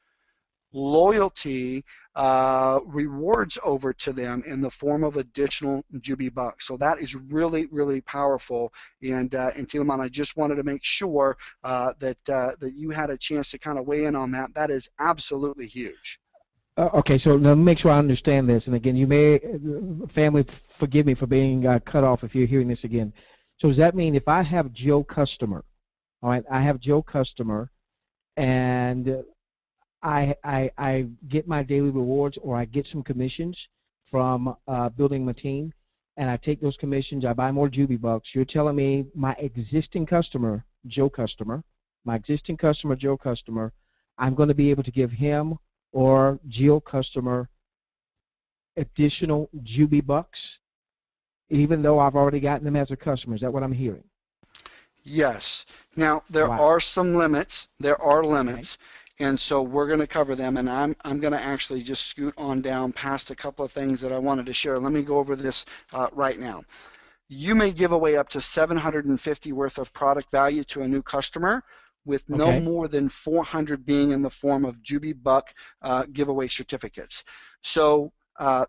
loyalty rewards over to them in the form of additional Jubi Bucks. So that is really, really powerful. And T. Lamont, I just wanted to make sure that you had a chance to kind of weigh in on that. That is absolutely huge.
Okay, so now make sure I understand this. And again, you may, family, forgive me for being cut off if you're hearing this again. So does that mean if I have Joe customer, all right, I have Joe customer, and I get my daily rewards, or I get some commissions from building my team, and I take those commissions, I buy more Jubi Bucks. You're telling me my existing customer, Joe customer, my existing customer, Joe customer, I'm going to be able to give him or Jill customer additional Jubi Bucks, even though I've already gotten them as a customer. Is that what I'm hearing?
Yes. Now, there are some limits. There are limits. Okay. And so we're going to cover them, and I'm going to actually just scoot on down past a couple of things that I wanted to share. Let me go over this right now. You may give away up to $750 worth of product value to a new customer, with no more than 400 being in the form of Jubi Buck giveaway certificates. So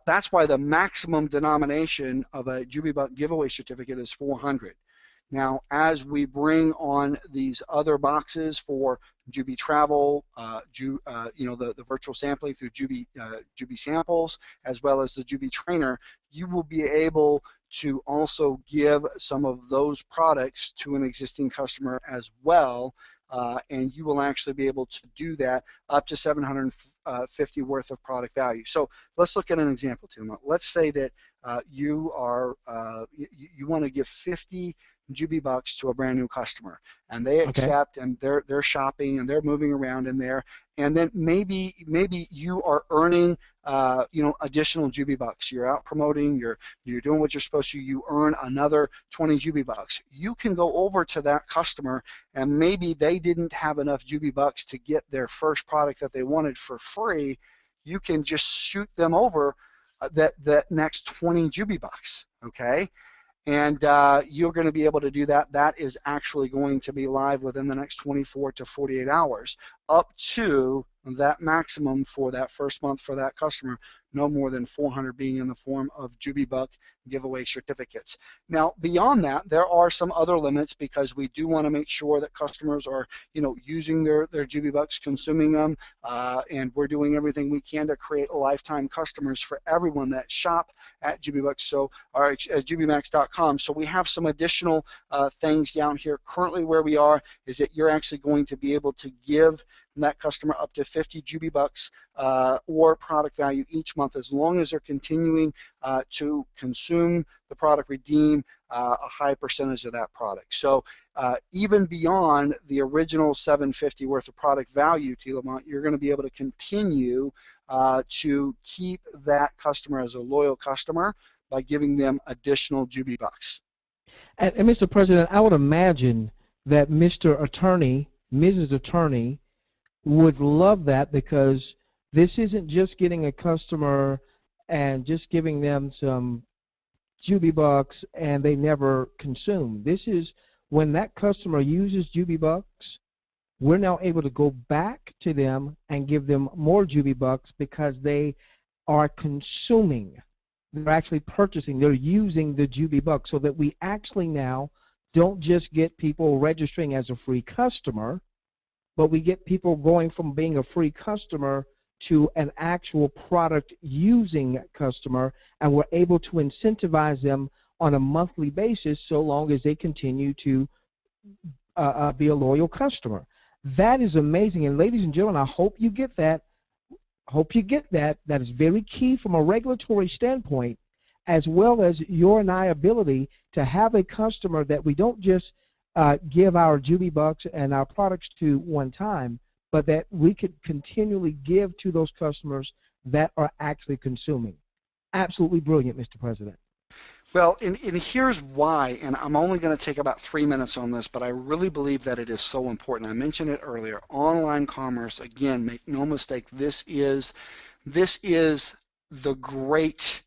that's why the maximum denomination of a Jubi Buck giveaway certificate is 400. Now, as we bring on these other boxes for Jubi Travel, the virtual sampling through Jubi Samples, as well as the Jubi Trainer, you will be able to also give some of those products to an existing customer as well, and you will actually be able to do that up to 50 worth of product value. So let's look at an example, Tuma. Let's say that you want to give 50 Jubi bucks to a brand new customer, and they accept, and they're shopping and they're moving around in there, and then maybe you are earning additional Jubi bucks. You're out promoting, you're doing what you're supposed to. You earn another 20 Jubi bucks. You can go over to that customer, and maybe they didn't have enough Jubi bucks to get their first product that they wanted for free. You can just shoot them over that next 20 Jubi bucks. Okay. And you're going to be able to do that. That is actually going to be live within the next 24 to 48 hours, up to that maximum for that first month for that customer, no more than 400 being in the form of Jubi Buck giveaway certificates. Now, beyond that, there are some other limits, because we do want to make sure that customers are, using their Jubi Bucks, consuming them, and we're doing everything we can to create lifetime customers for everyone that shop at Jubi Bucks, so or at JubiMax.com. So we have some additional things down here. Currently, where we are is that you're actually going to be able to give that customer up to 50 Jubi bucks or product value each month, as long as they're continuing to consume the product, redeem a high percentage of that product. So even beyond the original $750 worth of product value, T. Lamont, you're going to be able to continue to keep that customer as a loyal customer by giving them additional Jubi bucks.
And Mr. President, I would imagine that Mr. Attorney, Mrs. Attorney, would love that, because this isn't just getting a customer and just giving them some Jubi bucks and they never consume. This is when that customer uses Jubi bucks, we're now able to go back to them and give them more Jubi bucks, because they are consuming. They're actually purchasing. They're using the Jubi bucks, so that we actually now don't just get people registering as a free customer, but we get people going from being a free customer to an actual product using customer, and we're able to incentivize them on a monthly basis so long as they continue to be a loyal customer. That is amazing. And ladies and gentlemen, I hope you get that. Hope you get that. That is very key from a regulatory standpoint, as well as your and I ability to have a customer that we don't just give our Jubi bucks and our products to one time, but that we could continually give to those customers that are actually consuming. Absolutely brilliant, Mr. President.
Well, and here's why, and I'm only going to take about 3 minutes on this, but I really believe that it is so important. I mentioned it earlier. Online commerce, again, make no mistake, this is the great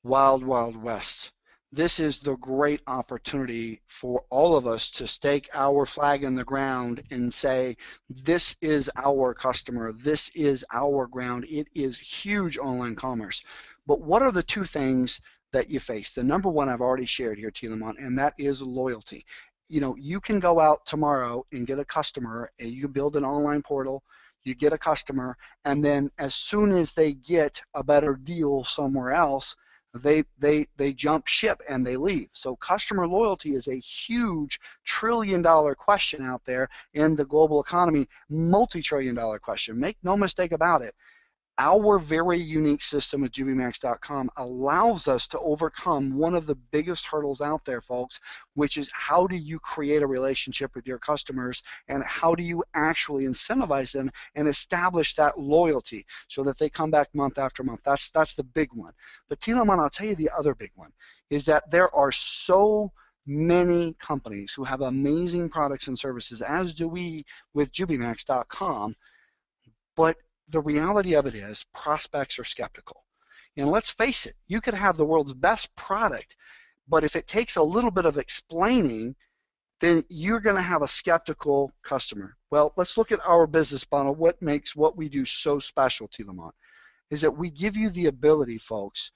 wild, wild west. This is the great opportunity for all of us to stake our flag in the ground and say, this is our customer, this is our ground. It is huge online commerce. But what are the two things that you face? The number one I've already shared here, T. Lamont, and that is loyalty. You can go out tomorrow and get a customer, and you build an online portal, you get a customer, and then as soon as they get a better deal somewhere else, they jump ship and they leave. So customer loyalty is a huge trillion-dollar question out there in the global economy, multi-trillion-dollar question. Make no mistake about it. Our very unique system at JubiMax.com allows us to overcome one of the biggest hurdles out there, folks, which is how do you create a relationship with your customers, and how do you actually incentivize them and establish that loyalty so that they come back month after month. That's the big one. But T. Lamont, I'll tell you the other big one is that there are so many companies who have amazing products and services, as do we with JubiMax.com, but the reality of it is prospects are skeptical. And let's face it, you could have the world's best product, but if it takes a little bit of explaining, then you're going to have a skeptical customer. Well, let's look at our business model. What makes what we do so special, T. Lamont, is that we give you the ability, folks,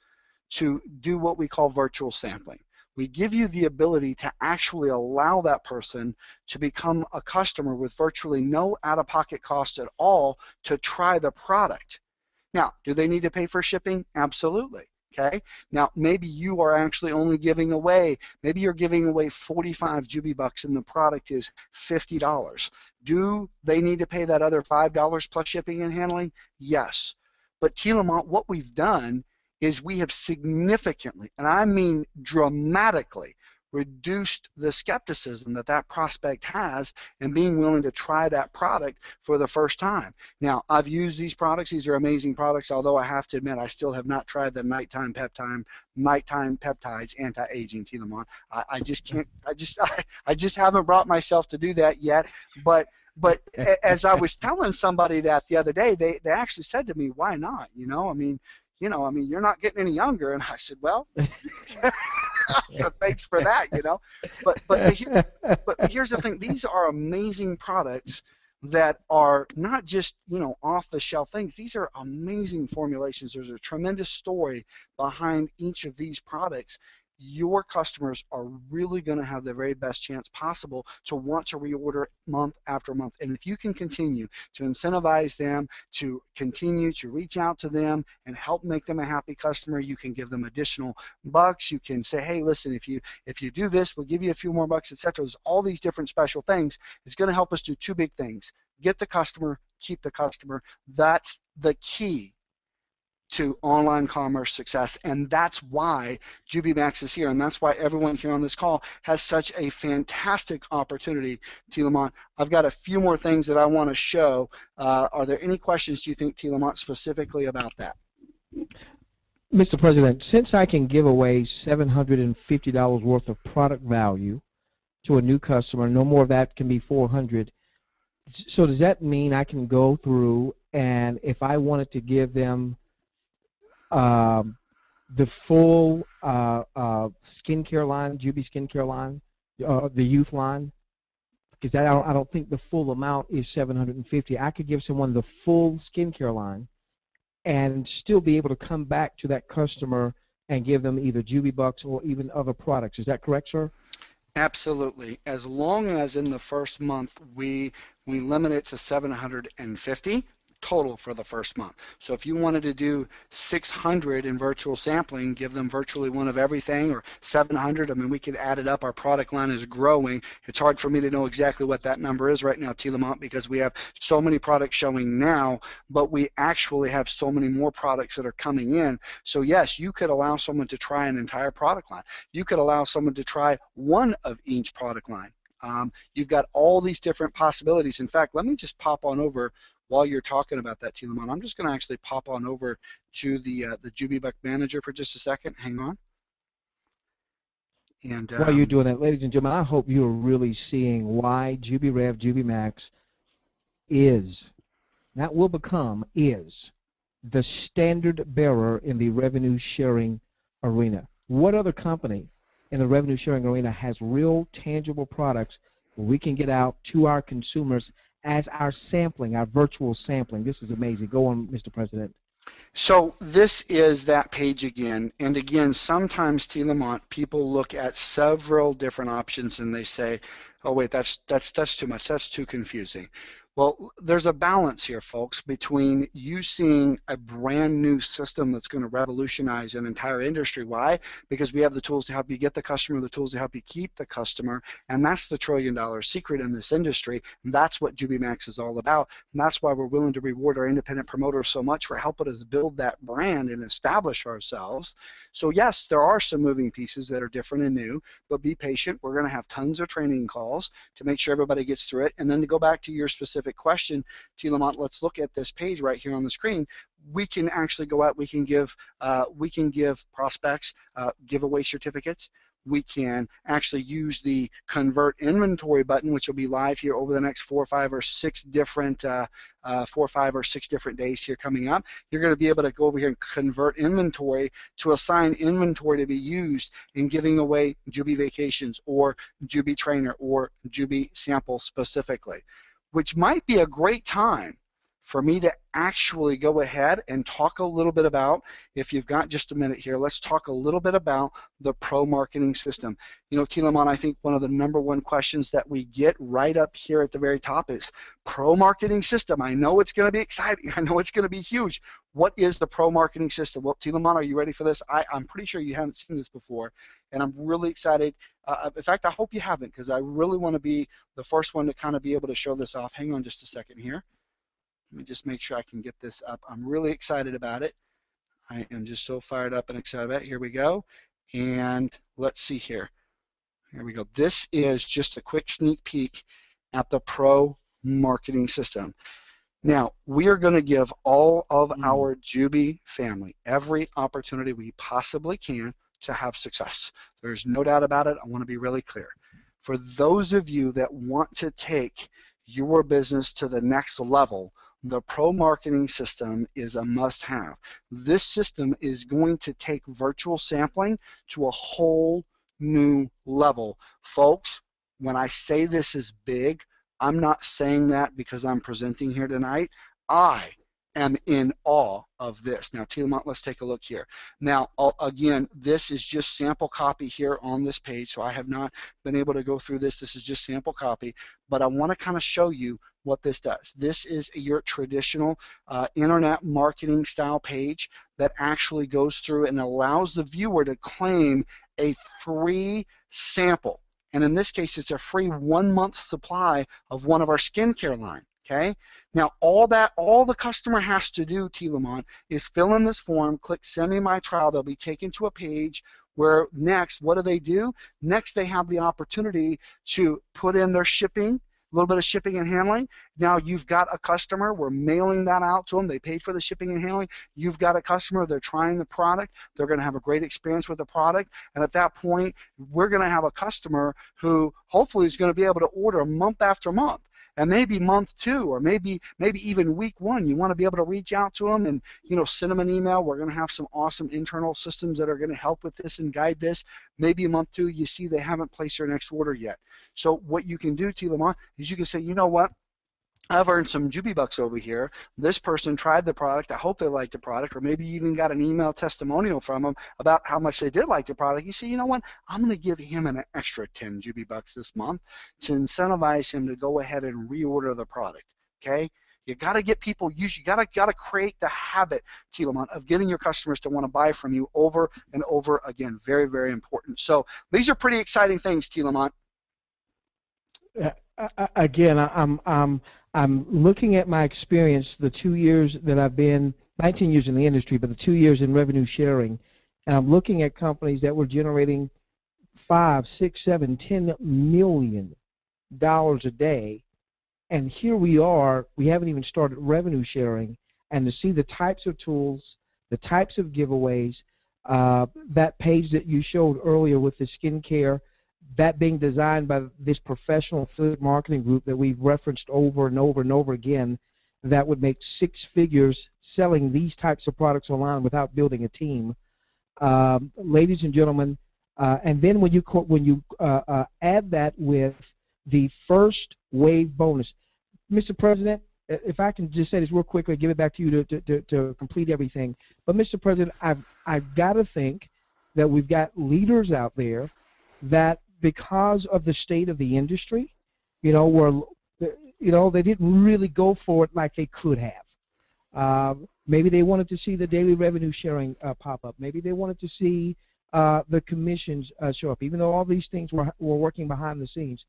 to do what we call virtual sampling. We give you the ability to actually allow that person to become a customer with virtually no out-of-pocket cost at all to try the product. Now, do they need to pay for shipping? Absolutely. Okay, now maybe you are actually only giving away, maybe you're giving away 45 Jubi bucks and the product is $50. Do they need to pay that other $5 plus shipping and handling? Yes. But Telamont, what we've done is we have significantly, and I mean dramatically, reduced the skepticism that that prospect has in being willing to try that product for the first time. Now, I've used these products. These are amazing products, although I have to admit I still have not tried the nighttime peptides anti-aging Telamon. I just can't, I just haven't brought myself to do that yet. But as I was telling somebody that the other day, they actually said to me, why not? I mean, you're not getting any younger. And I said, well, so thanks for that, But here's the thing. These are amazing products that are not just, off-the-shelf things. These are amazing formulations. There's a tremendous story behind each of these products. Your customers are really going to have the very best chance possible to want to reorder month after month. And if you can continue to incentivize them, to continue to reach out to them and help make them a happy customer, you can give them additional bucks. You can say, hey, listen, if you do this, we'll give you a few more bucks, etc. There's all these different special things. It's going to help us do two big things: get the customer, keep the customer. That's the key to online commerce success, and that's why JubiMax is here, and that's why everyone here on this call has such a fantastic opportunity. Telamont, I've got a few more things that I want to show. Are there any questions, do you think, Telamont, specifically about that?
Mr. President, since I can give away $750 worth of product value to a new customer, no more of that can be $400. So does that mean I can go through, and if I wanted to give them the full skincare line, Jubi skincare line, the youth line, because I don't think the full amount is $750. I could give someone the full skincare line and still be able to come back to that customer and give them either Jubi bucks or even other products. Is that correct, sir?
Absolutely. As long as in the first month we limit it to $750 total for the first month. So if you wanted to do 600 in virtual sampling, give them virtually one of everything, or 700, I mean, we could add it up. Our product line is growing. It's hard for me to know exactly what that number is right now, Telamont, because we have so many products showing now, but we actually have so many more products that are coming in. So yes, you could allow someone to try an entire product line. You could allow someone to try one of each product line. You've got all these different possibilities. In fact, let me just pop on over. While you're talking about that, Telamon, I'm just going to actually pop on over to the JubiBuck Manager for just a second. Hang on. And
while you're doing that, ladies and gentlemen, I hope you're really seeing why JubiRev, JubiMax is, not will become, is the standard bearer in the revenue sharing arena. What other company in the revenue sharing arena has real tangible products we can get out to our consumers as our sampling, our virtual sampling? This is amazing. Go on, Mr. President.
So this is that page again. And again, sometimes, Telamont, people look at several different options and they say, oh, wait, that's too much. That's too confusing. Well, there's a balance here, folks, between you seeing a brand new system that's going to revolutionize an entire industry. Why? Because we have the tools to help you get the customer, the tools to help you keep the customer, and that's the trillion-dollar secret in this industry. And that's what JubiMax is all about, and that's why we're willing to reward our independent promoters so much for helping us build that brand and establish ourselves. So yes, there are some moving pieces that are different and new, but be patient. We're going to have tons of training calls to make sure everybody gets through it. And then to go back to your specific question, Telamont, let's look at this page right here on the screen. We can actually go out, we can give prospects giveaway certificates. We can actually use the convert inventory button, which will be live here over the next 4 or 5 or 6 different days here coming up. You're going to be able to go over here and convert inventory to assign inventory to be used in giving away Jubi Vacations or Jubi Trainer or Jubi Sample specifically, which might be a great time for me to actually go ahead and talk a little bit about, if you've got just a minute here, let's talk a little bit about the pro marketing system. You know, Tilamon, I think one of the #1 questions that we get right up here at the very top is pro marketing system. I know it's going to be exciting. I know it's going to be huge. What is the pro marketing system? Well, Tilamon, are you ready for this? I'm pretty sure you haven't seen this before, and I'm really excited. In fact, I hope you haven't, because I really want to be the first one to kind of be able to show this off. Hang on just a second here. Let me just make sure I can get this up. I'm really excited about it. I am just so fired up and excited about it. Here we go. And let's see here. Here we go. This is just a quick sneak peek at the pro marketing system. Now, we are going to give all of our Jubi family every opportunity we possibly can to have success. There's no doubt about it. I want to be really clear. For those of you that want to take your business to the next level, the pro marketing system is a must-have. This system is going to take virtual sampling to a whole new level. Folks, when I say this is big, I'm not saying that because I'm presenting here tonight. I am in awe of this. Now, Tilamont, let's take a look here. Now, again, this is just sample copy here on this page, so I have not been able to go through this. This is just sample copy, but I want to kind of show you what this does. This is your traditional internet marketing style page that actually goes through and allows the viewer to claim a free sample. And in this case, it's a free 1-month supply of one of our skincare line. Okay. Now, all the customer has to do, Tilamon, is fill in this form, click Send Me My Trial. They'll be taken to a page where next, what do? Next, they have the opportunity to put in their shipping, a little bit of shipping and handling. Now you've got a customer, we're mailing that out to them, they paid for the shipping and handling. You've got a customer, they're trying the product, they're going to have a great experience with the product, and at that point, we're going to have a customer who hopefully is going to be able to order month after month. And maybe month 2, or maybe even week 1, you want to be able to reach out to them and, you know, send them an email. We're going to have some awesome internal systems that are going to help with this and guide this. Maybe month 2, you see they haven't placed their next order yet. So what you can do, Tilamon, is you can say, you know what? I've earned some Jubi bucks over here. This person tried the product. I hope they liked the product, or maybe you even got an email testimonial from them about how much they did like the product. You say, you know what? I'm going to give him an extra 10 Jubi bucks this month to incentivize him to go ahead and reorder the product. Okay? You got to get people used. You got to create the habit, Tilamon, of getting your customers to want to buy from you over and over again. Very, very important. So these are pretty exciting things, Tilamon.
Again, I'm looking at my experience, the 2 years that I've been, 19 years in the industry, but the 2 years in revenue sharing, and I'm looking at companies that were generating $5, $6, $7, $10 million a day, and here we are. We haven't even started revenue sharing, and to see the types of tools, the types of giveaways, that page that you showed earlier with the skincare, that being designed by this professional affiliate marketing group that we've referenced over and over and over again, that would make 6 figures selling these types of products online without building a team. Ladies and gentlemen, and then when you add that with the first wave bonus, Mr. President, if I can just say this real quickly, give it back to you to complete everything. But Mr. President, I've got to think that we've got leaders out there that, because of the state of the industry, they didn't really go for it like they could have. Maybe they wanted to see the daily revenue sharing pop up. Maybe they wanted to see the commissions show up, even though all these things were working behind the scenes.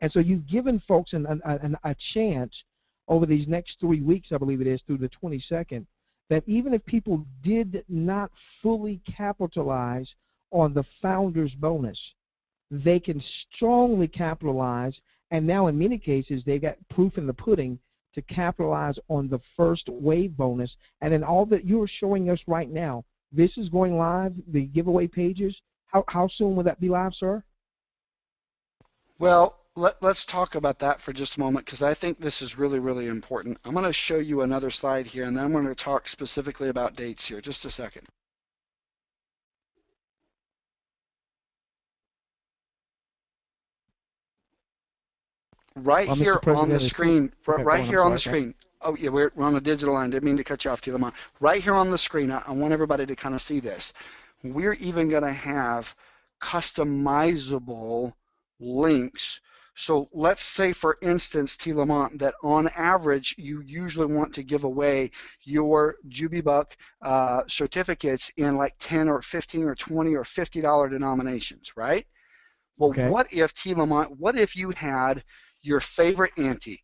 And so you've given folks a chance over these next 3 weeks, I believe it is, through the 22nd, that even if people did not fully capitalize on the founder's bonus, they can strongly capitalize, and now in many cases they've got proof in the pudding to capitalize on the first wave bonus. And then all that you're showing us right now, this is going live, the giveaway pages. How soon will that be live, sir?
Well, let's talk about that for just a moment, because I think this is really, really important. I'm going to show you another slide here, and then I'm going to talk specifically about dates here. Just a second. Right here on the screen, right here on the screen. Oh, yeah, we're on a digital line. Didn't mean to cut you off, Tilamon. Right here on the screen, I want everybody to kind of see this. We're even going to have customizable links. So let's say, for instance, Tilamont, that on average, you usually want to give away your JubiBuck certificates in like 10 or 15 or 20 or $50 denominations, right? Well,
Okay.
what if, Tilamont, what if you had your favorite auntie?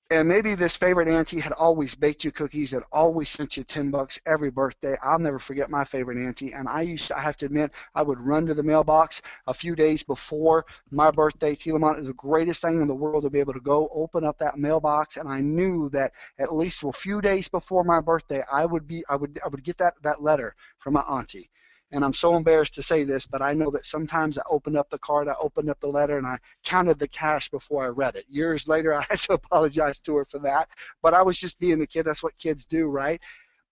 And maybe this favorite auntie had always baked you cookies and always sent you $10 every birthday. I'll never forget my favorite auntie. And I have to admit, I would run to the mailbox a few days before my birthday. Tilamont is the greatest thing in the world to be able to go open up that mailbox. And I knew that at least a few days before my birthday, I would get that letter from my auntie. And I'm so embarrassed to say this, but I know that sometimes I opened up the card, I opened up the letter, and I counted the cash before I read it. Years later, I had to apologize to her for that, but I was just being a kid. That's what kids do, right?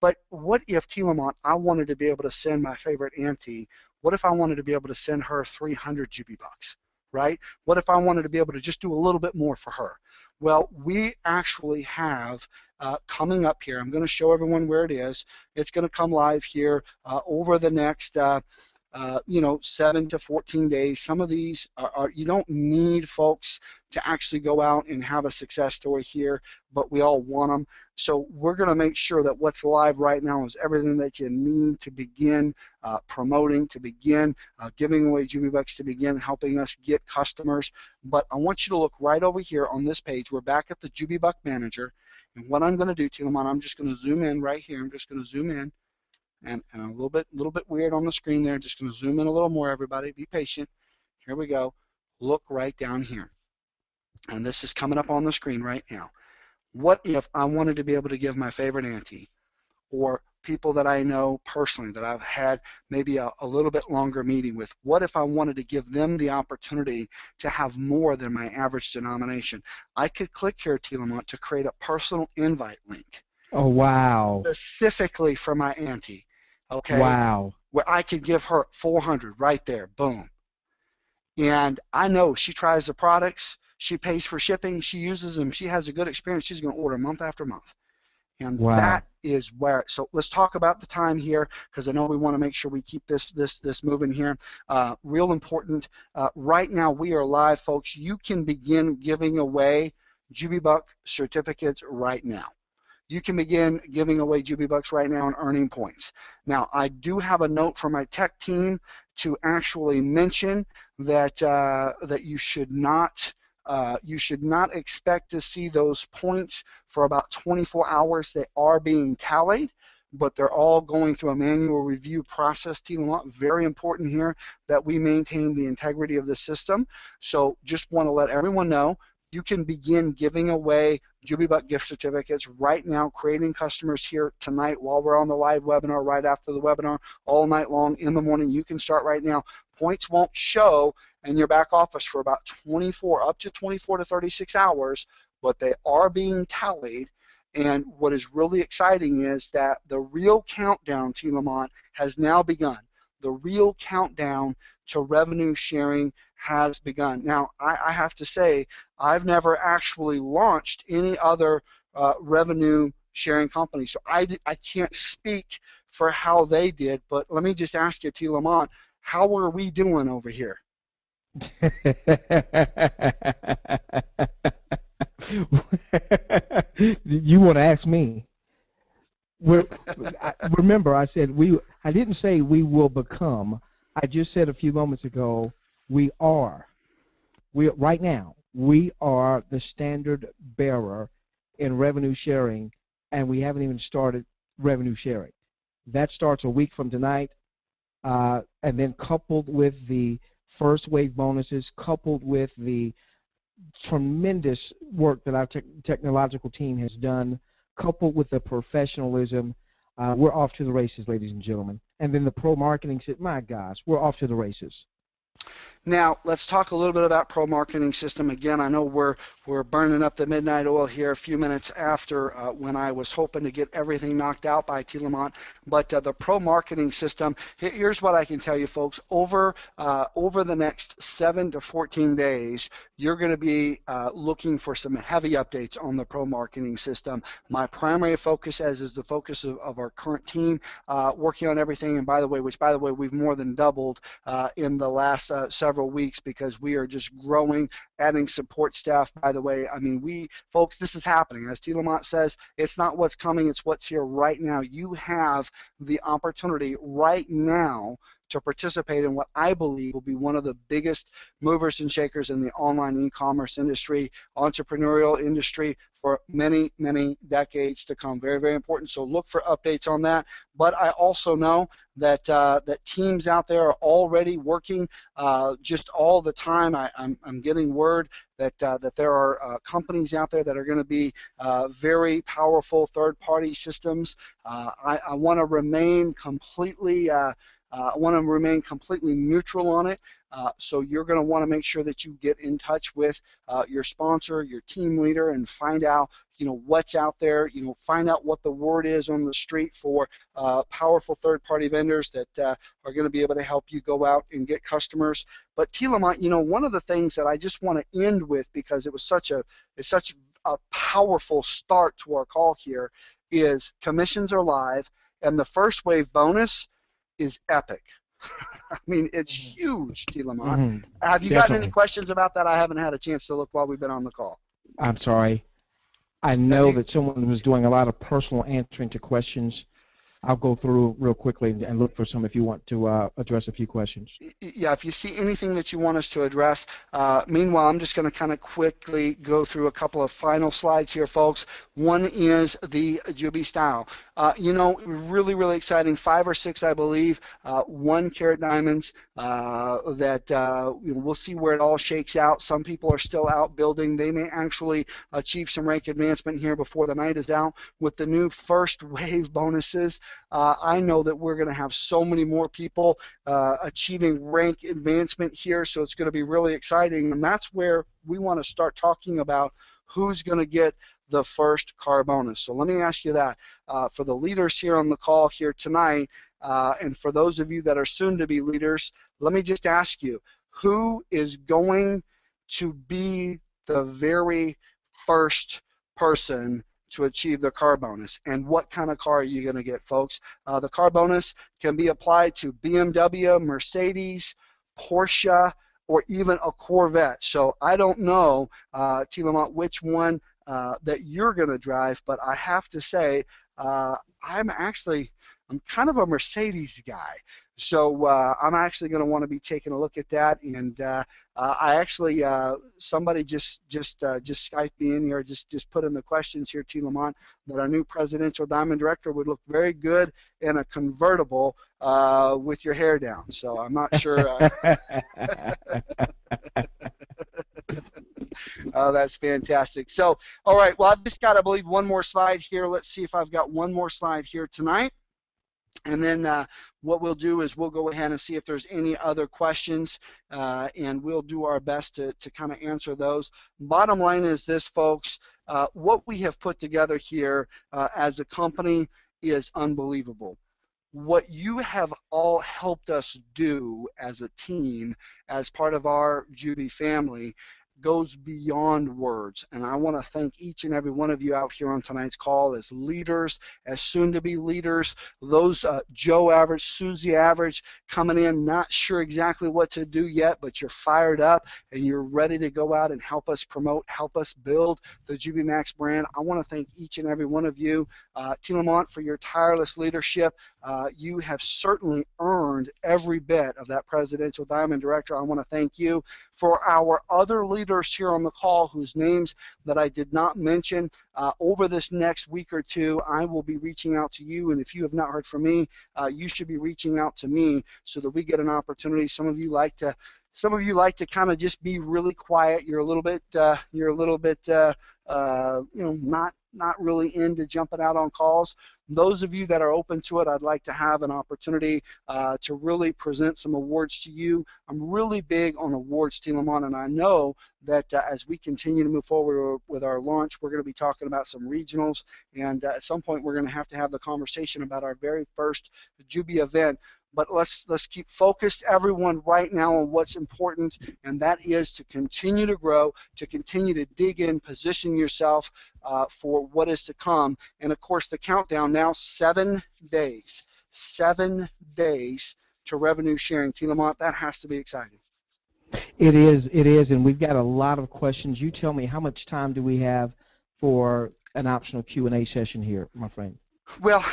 But what if, Tilamont, I wanted to be able to send my favorite auntie, what if I wanted to be able to send her 300 JubiBucks, right? What if I wanted to be able to just do a little bit more for her? Well, we actually have coming up here, I'm going to show everyone where it is. It's going to come live here over the next 7 to 14 days. Some of these you don't need, folks, to actually go out and have a success story here, but we all want them. So we're going to make sure that what's live right now is everything that you need to begin promoting, to begin giving away JubiBucks, to begin helping us get customers. But I want you to look right over here on this page. We're back at the JubiBuck Manager. And what I'm going to do, Tilamon, I'm just going to zoom in right here. I'm just going to zoom in. And a little bit weird on the screen there. Just going to zoom in a little more, everybody. Be patient. Here we go. Look right down here. And this is coming up on the screen right now. What if I wanted to be able to give my favorite auntie, or people that I know personally that I've had maybe a little bit longer meeting with, what if I wanted to give them the opportunity to have more than my average denomination? I could click here, Tilamont, to create a personal invite link.
Oh, wow.
Specifically for my auntie. Okay.
Wow.
Where I could give her 400 right there. Boom. And I know she tries the products, she pays for shipping, she uses them, she has a good experience, she's going to order month after month. And
wow.
That is where, so let's talk about the time here, because I know we want to make sure we keep this moving here. Real important. Right now we are live, folks. You can begin giving away JubiBuck certificates right now. You can begin giving away JubiBucks right now and earning points. Now, I do have a note from my tech team to actually mention that that you should not expect to see those points for about 24 hours. They are being tallied, but they're all going through a manual review process. Very important here that we maintain the integrity of the system. So just want to let everyone know, you can begin giving away JubiBuck gift certificates right now, creating customers here tonight while we're on the live webinar, right after the webinar, all night long, in the morning. You can start right now. Points won't show in your back office for about 24 to 36 hours, but they are being tallied. And what is really exciting is that the real countdown, Tilamont, has now begun. The real countdown to revenue sharing has begun. Now, I have to say, I've never actually launched any other revenue sharing company, so I can't speak for how they did, but let me just ask you, Tilamont, how are we doing over here?
You want to ask me? Remember, I said I didn't say we will become. I just said a few moments ago, we are. Right now, we are the standard bearer in revenue sharing, and we haven't even started revenue sharing. That starts a week from tonight, and then coupled with the first wave bonuses, coupled with the tremendous work that our technological team has done, coupled with the professionalism, we're off to the races, ladies and gentlemen. And then the pro marketing said, my gosh, we're off to the races.
Now, let's talk a little bit about pro marketing system. Again, I know we're burning up the midnight oil here a few minutes after when I was hoping to get everything knocked out by T. Lamont. But the pro marketing system, here's what I can tell you, folks. Over the next 7 to 14 days, you're going to be looking for some heavy updates on the pro marketing system. My primary focus, as is the focus of our current team, working on everything. And by the way, we've more than doubled in the last several weeks because we are just growing, adding support staff. By the way, I mean, folks, this is happening. As T. Lamont says, it's not what's coming, it's what's here right now. You have the opportunity right now to participate in what I believe will be one of the biggest movers and shakers in the online e-commerce industry, entrepreneurial industry for many, many decades to come. Very, very important. So look for updates on that. But I also know that that teams out there are already working just all the time. I'm getting word that that there are companies out there that are going to be very powerful third-party systems. I want to remain completely neutral on it. So you're going to want to make sure that you get in touch with your sponsor, your team leader, and find out, what's out there. Find out what the word is on the street for powerful third-party vendors that are going to be able to help you go out and get customers. But T. Lamont, one of the things that I just want to end with, because it's such a powerful start to our call here, is commissions are live, and the first wave bonus is epic. I mean, it's huge, T. Lamont. Have you gotten any questions about that? I haven't had a chance to look while we've been on the call.
I'm sorry. I know that someone was doing a lot of personal answering to questions. I'll go through real quickly and look for some if you want to address a few questions.
Yeah, if you see anything that you want us to address. Meanwhile, I'm just going to kind of quickly go through a couple of final slides here, folks. One is the Jubi style. Really, really exciting. 5 or 6, I believe, 1 carat diamonds that we'll see where it all shakes out. Some people are still out building. They may actually achieve some rank advancement here before the night is out with the new first wave bonuses. I know that we're going to have so many more people achieving rank advancement here, so it's going to be really exciting, and that's where we want to start talking about who's going to get the first car bonus. So let me ask you that. For the leaders here on the call here tonight, and for those of you that are soon to be leaders, let me just ask you, who is going to be the very first person to achieve the car bonus, and what kind of car are you going to get, folks? The car bonus can be applied to BMW, Mercedes, Porsche, or even a Corvette. So I don't know, T. Lamont, which one that you're going to drive, but I have to say I'm kind of a Mercedes guy. So I'm actually going to want to be taking a look at that, and I actually somebody just Skyped me in here, just put in the questions here, T. Lamont, that our new presidential diamond director would look very good in a convertible with your hair down. So I'm not sure. Oh, that's fantastic. So, all right, well, I've just got, I believe, one more slide here. Let's see if I've got one more slide here tonight. And then what we'll do is we'll go ahead and see if there's any other questions, and we'll do our best to kind of answer those. Bottom line is this, folks. What we have put together here as a company is unbelievable. What you have all helped us do as a team, as part of our Jubi family, goes beyond words, and I want to thank each and every one of you out here on tonight's call as leaders, as soon-to-be leaders, those Joe Average, Susie Average coming in, not sure exactly what to do yet, but you're fired up and you're ready to go out and help us promote, help us build the JubiMax brand. I want to thank each and every one of you, T. Lamont, for your tireless leadership. You have certainly earned every bit of that presidential diamond director. I want to thank you. For our other leaders here on the call whose names that I did not mention, over this next week or two, I will be reaching out to you, and if you have not heard from me, you should be reaching out to me so that we get an opportunity. Some of you like to kind of just be really quiet. You're a little bit not really into jumping out on calls. Those of you that are open to it, I'd like to have an opportunity to really present some awards to you. I'm really big on awards, Lamont, and I know that as we continue to move forward with our launch, we're going to be talking about some regionals, and at some point we're going to have the conversation about our very first Jubi event. But let's keep focused, everyone, right now on what's important, and that is to continue to grow, to continue to dig in, position yourself for what is to come. And of course, the countdown now, 7 days. 7 days to revenue sharing. Lamont, that has to be exciting.
It is, and we've got a lot of questions. You tell me, how much time do we have for an optional Q&A session here, my friend?
Well,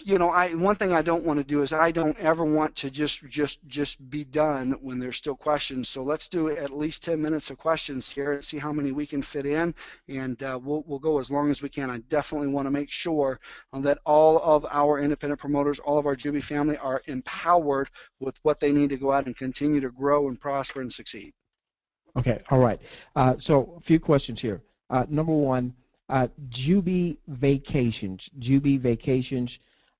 you know, one thing I don't want to do is I don't ever want to just be done when there's still questions. So let's do at least 10 minutes of questions here and see how many we can fit in, and we'll go as long as we can. I definitely want to make sure that all of our independent promoters, all of our Jubi family are empowered with what they need to go out and continue to grow and prosper and succeed. Okay, all right. So a few questions here. Number one, Jubi vacations.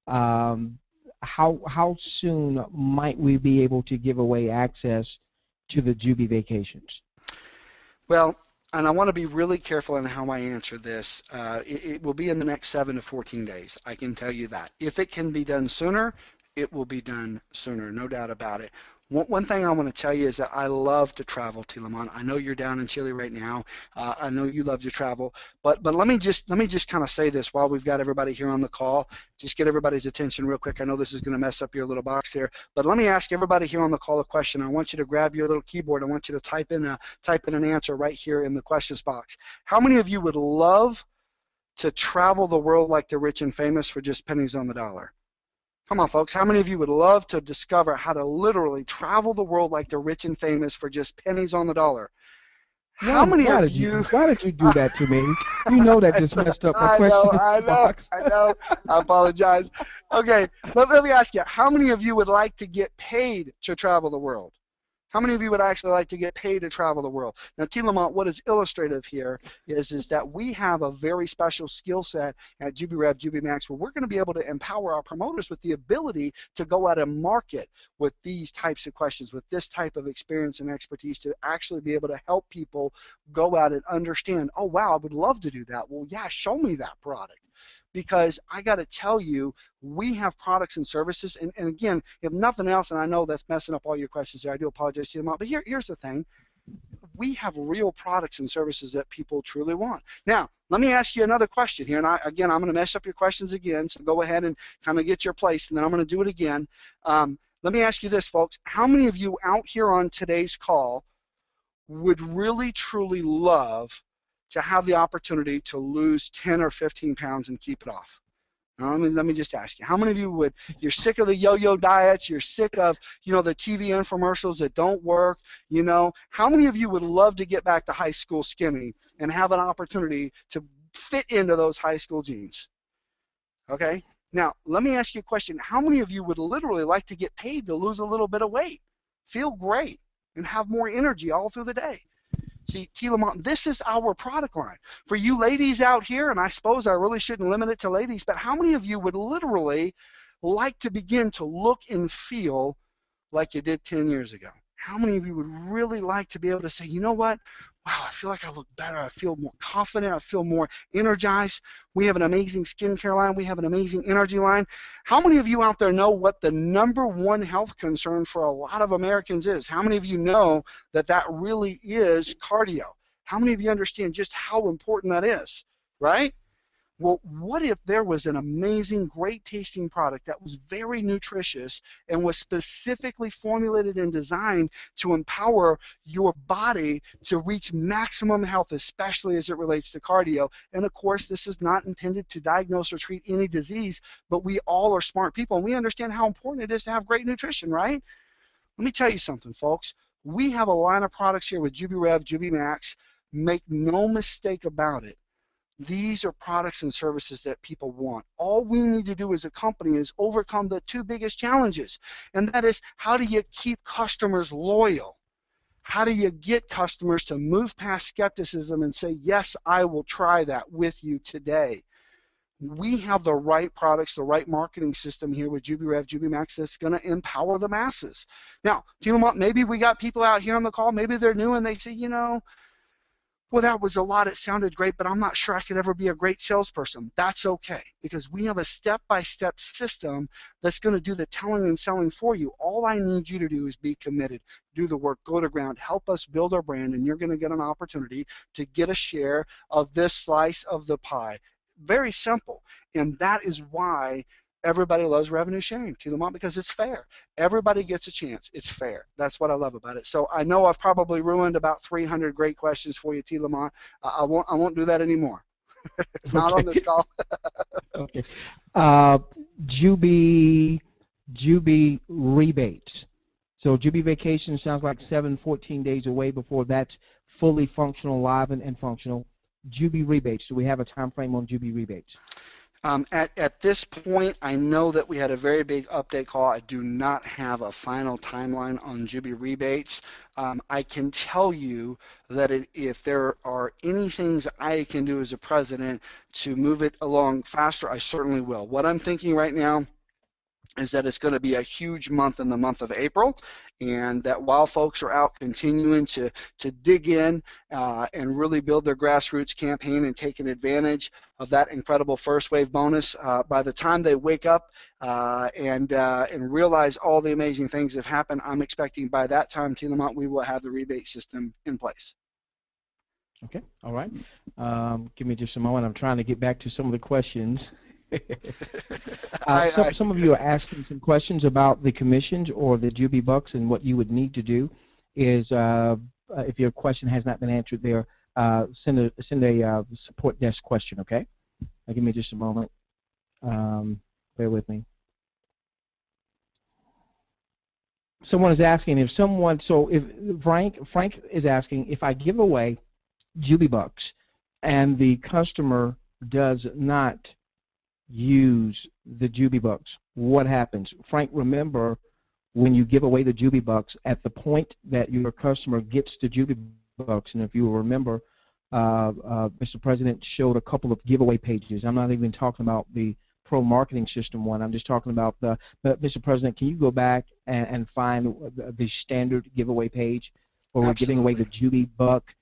How soon might we be able to give away access to the Jubi vacations? Well, and I want to be really careful in how I answer this. It will be in the next 7 to 14 days. I can tell you that. If it can be done sooner, it will be done sooner, no doubt about it. One thing I want to tell you is that I love to travel, Lamont. I know you're down in Chile right now. I know you love to travel, but let me just kind of say this while we've got everybody here on the call. Just get everybody's attention real quick. I know this is going to mess up your little box here, but let me ask everybody here on the call a question. I want you to grab your little keyboard. I want you to type in an answer right here in the questions box. How many of you would love to travel the world like the rich and famous for just pennies on the dollar? Come on, folks. How many of you would love to discover how to literally travel the world like the rich and famous for just pennies on the dollar? How many of you? Why did you do that to me? You know that just messed up my question box. I know. I apologize. Okay, let me ask you. How many of you would like to get paid to travel the world? How many of you would actually like to get paid to travel the world? Now, Lamont, what is illustrative here is that we have a very special skill set at JubiRev, Jubi Max, where we're going to be able to empower our promoters with the ability to go out and market with these types of questions, with this type of experience and expertise, to actually be able to help people go out and understand, oh, wow, I would love to do that. Well, yeah, show me that product. Because I got to tell you, we have products and services, and again, if nothing else, and I know that's messing up all your questions there, I do apologize to you, but here's the thing. We have real products and services that people truly want. Now, let me ask you another question here, and I'm going to mess up your questions again, so go ahead and kind of get your place, and then I'm going to do it again. Let me ask you this, folks. How many of you out here on today's call would really, truly love to have the opportunity to lose 10 or 15 pounds and keep it off? Now, let me just ask you, how many of you would, you're sick of the yo-yo diets, you're sick of, you know, the TV infomercials that don't work, you know, how many of you would love to get back to high school skinny and have an opportunity to fit into those high school jeans? Okay, now let me ask you a question. How many of you would literally like to get paid to lose a little bit of weight, feel great, and have more energy all through the day? See, Lamont, this is our product line. For you ladies out here, and I suppose I really shouldn't limit it to ladies, but how many of you would literally like to begin to look and feel like you did 10 years ago? How many of you would really like to be able to say, you know what? Wow, I feel like I look better. I feel more confident. I feel more energized. We have an amazing skincare line. We have an amazing energy line. How many of you out there know what the #1 health concern for a lot of Americans is? How many of you know that that really is cardio? How many of you understand just how important that is, right? Well, what if there was an amazing, great tasting product that was very nutritious and was specifically formulated and designed to empower your body to reach maximum health, especially as it relates to cardio? And of course, this is not intended to diagnose or treat any disease, but we all are smart people and we understand how important it is to have great nutrition, right? Let me tell you something, folks. We have a line of products here with JubiRev, Jubi Max. Make no mistake about it. These are products and services that people want. All we need to do as a company is overcome the 2 biggest challenges, and that is, how do you keep customers loyal? How do you get customers to move past skepticism and say, yes, I will try that with you today? we have the right products, the right marketing system here with JubiRev, JubiMax that's going to empower the masses. Now, maybe we got people out here on the call, maybe they're new and they say, well, that was a lot. It sounded great, but I'm not sure I could ever be a great salesperson. That's okay, because we have a step-by-step system that's going to do the telling and selling for you. All I need you to do is be committed, do the work, go to ground, help us build our brand, and you're going to get an opportunity to get a share of this slice of the pie. Very simple, and that is why everybody loves revenue sharing, because it's fair. Everybody gets a chance. It's fair. That's what I love about it. So I know I've probably ruined about 300 great questions for you, T. Lamont. I won't do that anymore. Not on this call.
Okay. Jubi rebates. So Jubi vacation sounds like 14 days away before that's fully functional, live and functional. Jubi rebates. Do we have a time frame on Jubi rebates?
At this point, I know that we had a very big update call. I do not have a final timeline on Jubi rebates. I can tell you that if there are any things I can do as a president to move it along faster, I certainly will. What I'm thinking right now is that it's going to be a huge month in the month of April, and that while folks are out continuing to dig in and really build their grassroots campaign and taking advantage of that incredible first wave bonus, by the time they wake up and realize all the amazing things that have happened, I'm expecting by that time, T. Lamont, we will have the rebate system in place.
Okay, all right. Give me just a moment. I'm trying to get back to some of the questions. Some of you are asking some questions about the commissions or the Jubi bucks, and what you would need to do is, if your question has not been answered there, send a support desk question. Okay, give me just a moment. Bear with me. Someone is asking if someone. So if Frank is asking if I give away Jubi bucks and the customer does not use the Jubi bucks, what happens? Frank, remember, when you give away the Jubi bucks, at the point that your customer gets the Jubi bucks, and if you remember, Mr. President showed a couple of giveaway pages. I'm not even talking about the pro marketing system one. I'm just talking about Mr. President, can you go back and find the standard giveaway page where we're giving away the Jubi buck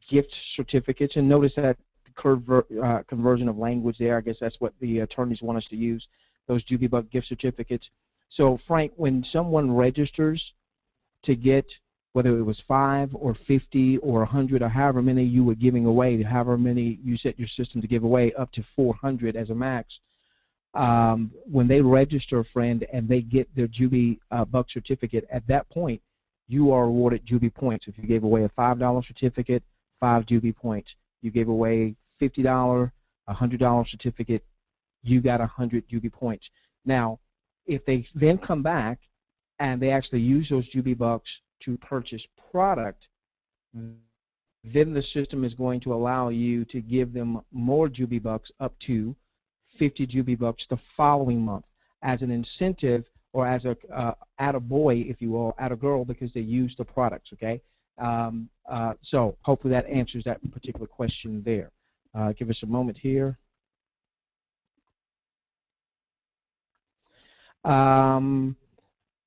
gift certificates? And notice that conversion of language there. I guess that's what the attorneys want us to use, those Jubi buck gift certificates. So Frank, when someone registers to get, whether it was 5 or 50 or 100 or however many you were giving away, however many you set your system to give away, up to 400 as a max, when they register, friend, and they get their Jubi buck certificate, at that point you are awarded Jubi points. If you gave away a $5 certificate, 5 Jubi points. You gave away $50, $100 certificate, you got 100 Jubi points. Now, if they then come back and they actually use those Jubi bucks to purchase product, then the system is going to allow you to give them more Jubi bucks, up to 50 Jubi bucks the following month, as an incentive, or as a attaboy, if you will, attagirl, because they use the products. Okay. So hopefully that answers that particular question there. Give us a moment here.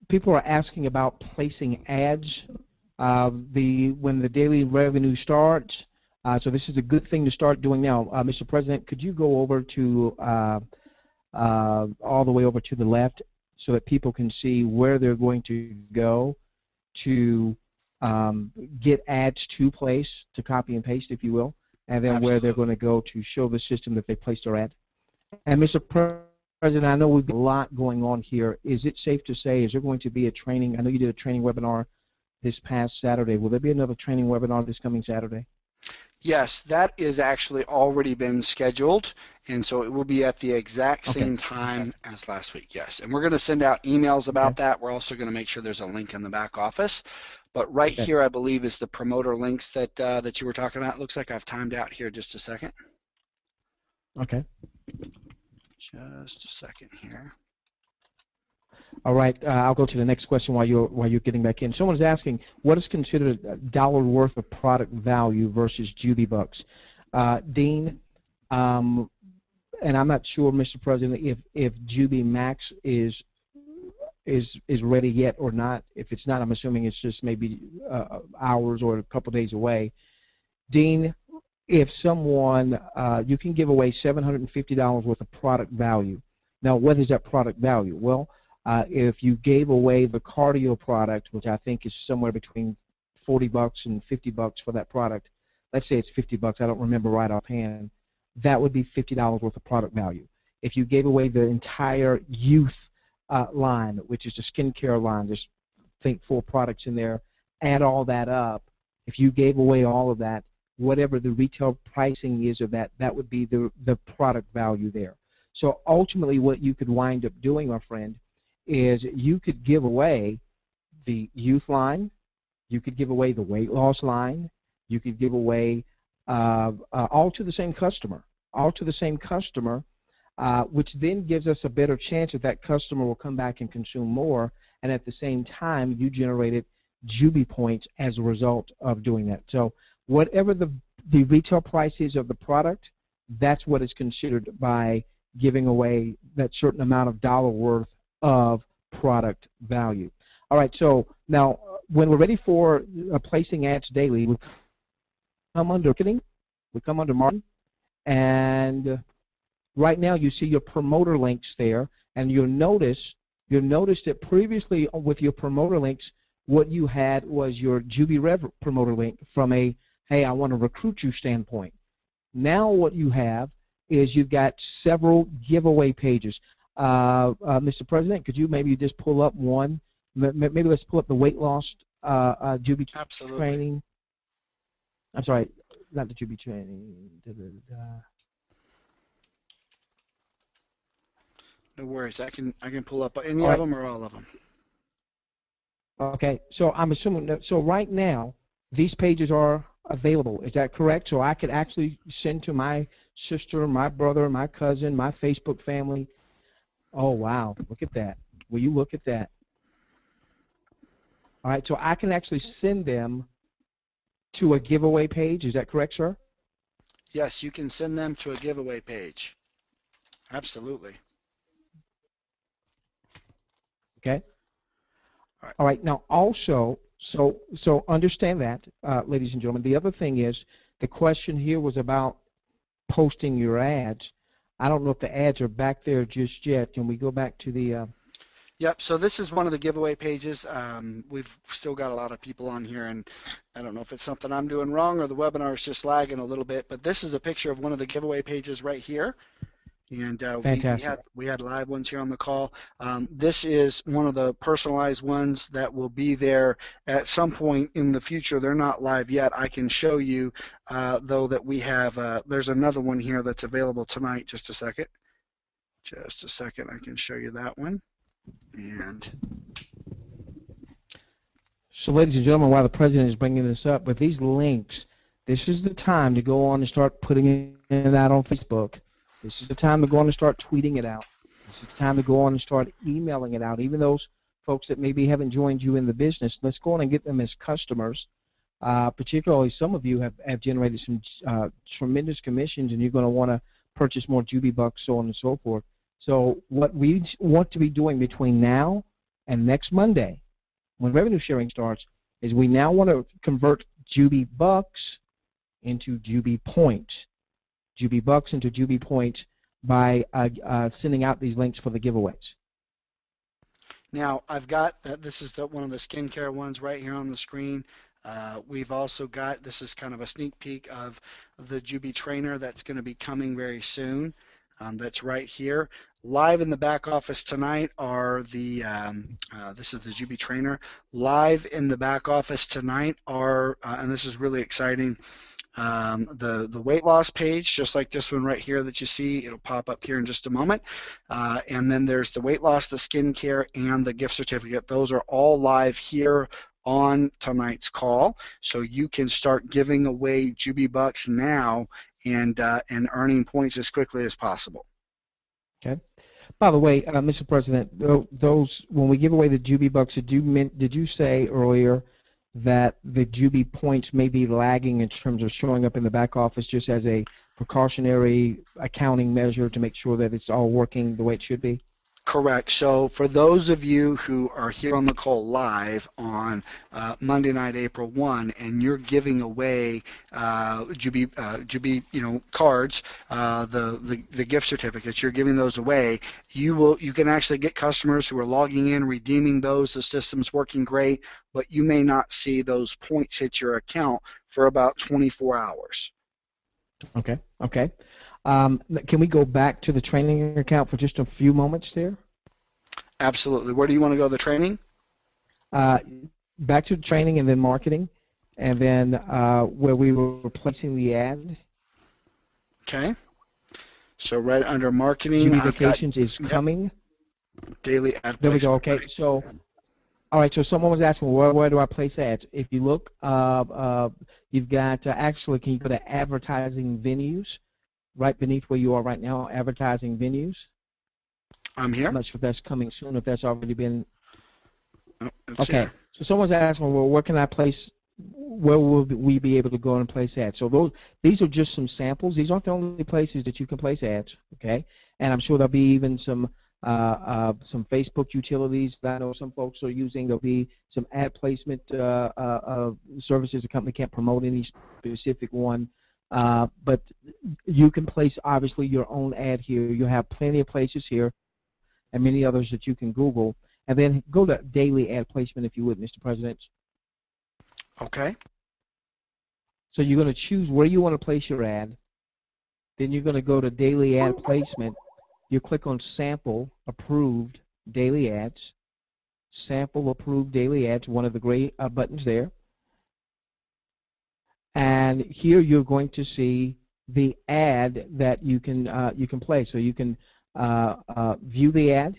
People are asking about placing ads. When the daily revenue starts, so this is a good thing to start doing now. Mr. President, could you go over to all the way over to the left so that people can see where they're going to go to get ads to place, to copy and paste, if you will, and then where they're going to go to show the system that they placed their ad. And Mr. President, I know we've got a lot going on here. Is it safe to say, is there going to be a training? I know you did a training webinar this past Saturday. Will there be another training webinar this coming Saturday?
Yes, that is actually already been scheduled, and so it will be at the exact same time as last week, yes. And we're going to send out emails about that. We're also going to make sure there's a link in the back office. But right here, I believe, is the promoter links that that you were talking about. It looks like I've timed out here just a second.
Okay.
Just a second here.
All right, I'll go to the next question while you're getting back in. Someone's asking, what is considered a dollar worth of product value versus Jubi bucks? Dean, and I'm not sure, Mr. President, if Jubi Max is ready yet or not. If it's not, I'm assuming it's just maybe hours or a couple days away. Dean, if someone, you can give away $750 worth of product value. Now, what is that product value? Well, if you gave away the cardio product, which I think is somewhere between $40 and $50 for that product, let's say it's $50, I don't remember right offhand, that would be $50 worth of product value. If you gave away the entire youth line, which is the skincare line, just think 4 products in there, add all that up, if you gave away all of that, whatever the retail pricing is of that, that would be the product value there. So ultimately what you could wind up doing, my friend, is you could give away the youth line, you could give away the weight loss line, you could give away all to the same customer, which then gives us a better chance that that customer will come back and consume more, and at the same time you generated Jubi points as a result of doing that. So whatever the retail price is of the product, that's what is considered by giving away that certain amount of dollar worth of product value. All right, so now when we're ready for placing ads daily, we come under marketing, we come under marketing, and right now you see your promoter links there, and you'll notice that previously with your promoter links, what you had was your Jubi Rev promoter link from a, hey, I want to recruit you standpoint. Now what you have is you've got several giveaway pages. Mr. President, could you maybe just pull up one? Maybe let's pull up the weight loss Jubi training. I'm sorry, not the Jubi training.
No worries. I can pull up any of them or all of them.
Okay, so I'm assuming that, so right now these pages are available. Is that correct? So I could actually send to my sister, my brother, my cousin, my Facebook family. Oh wow, look at that. Will you look at that? All right, so I can actually send them to a giveaway page. Is that correct, sir?
Yes, you can send them to a giveaway page. Absolutely.
Okay. All right. Now, also, so understand that, ladies and gentlemen. The other thing is, the question here was about posting your ads. I don't know if the ads are back there just yet. Can we go back to the?
Yep. So this is one of the giveaway pages. We've still got a lot of people on here, and I don't know if it's something I'm doing wrong or the webinar is just lagging a little bit. But this is a picture of one of the giveaway pages right here. And
fantastic.
We had live ones here on the call. This is one of the personalized ones that will be there at some point in the future. They're not live yet. I can show you, though, that we have, there's another one here that's available tonight. Just a second. Just a second. I can show you that one. And
so, ladies and gentlemen, while the president is bringing this up, with these links, this is the time to go on and start putting it out on Facebook. This is the time to go on and start tweeting it out. This is the time to go on and start emailing it out. Even those folks that maybe haven't joined you in the business, let's go on and get them as customers. Particularly some of you have generated some tremendous commissions, and you're going to want to purchase more Jubi bucks, so on and so forth. So what we want to be doing between now and next Monday, when revenue sharing starts, is we now want to convert Jubi bucks into Jubi points. Jubi bucks into Jubi points by sending out these links for the giveaways.
Now I've got this is one of the skincare ones right here on the screen. We've also got, this is kind of a sneak peek of the Jubi trainer that's going to be coming very soon. That's right here. Live in the back office tonight are the this is the Jubi trainer. Live in the back office tonight are and this is really exciting. The weight loss page, just like this one right here that you see, it'll pop up here in just a moment. And then there's the weight loss, the skincare, and the gift certificate. Those are all live here on tonight's call. So you can start giving away Jubi bucks now and earning points as quickly as possible.
Okay. By the way, Mr. President, those when we give away the Jubi bucks, did you say earlier that the Jubi points may be lagging in terms of showing up in the back office just as a precautionary accounting measure to make sure that it's all working the way it should be?
Correct. So for those of you who are here on the call live on Monday night, April 1, and you're giving away Jubi, cards, the gift certificates, you're giving those away. You can actually get customers who are logging in, redeeming those. The system's working great, but you may not see those points hit your account for about 24 hours.
Okay. Okay. Can we go back to the training account for just a few moments there?
Absolutely. Where do you want to go? The training?
Back to training and then marketing, and then where we were placing the ad.
Okay. So right under marketing,
Jubi Vacations is coming.
Daily ad
There we go.
placement.
Okay. So, all right. So someone was asking, where do I place ads? If you look, you've got actually. Can you go to advertising venues? Right beneath where you are right now, advertising venues.
I'm here.
I'm not sure if that's coming soon, if that's already been.
Oh,
Okay.
Here.
So someone's asking, well, where can I place? Where will we be able to go and place ads? So these are just some samples. These aren't the only places that you can place ads. Okay. And I'm sure there'll be even some Facebook utilities that I know some folks are using. There'll be some ad placement services. The company can't promote any specific one. But you can place, obviously, your own ad here. You have plenty of places here and many others that you can Google. And then go to daily ad placement, if you would, Mr. President.
Okay.
So you're going to choose where you want to place your ad. Then you're going to go to daily ad placement. You click on sample approved daily ads. Sample approved daily ads, one of the gray buttons there. And here you're going to see the ad that you can play. So you can view the ad.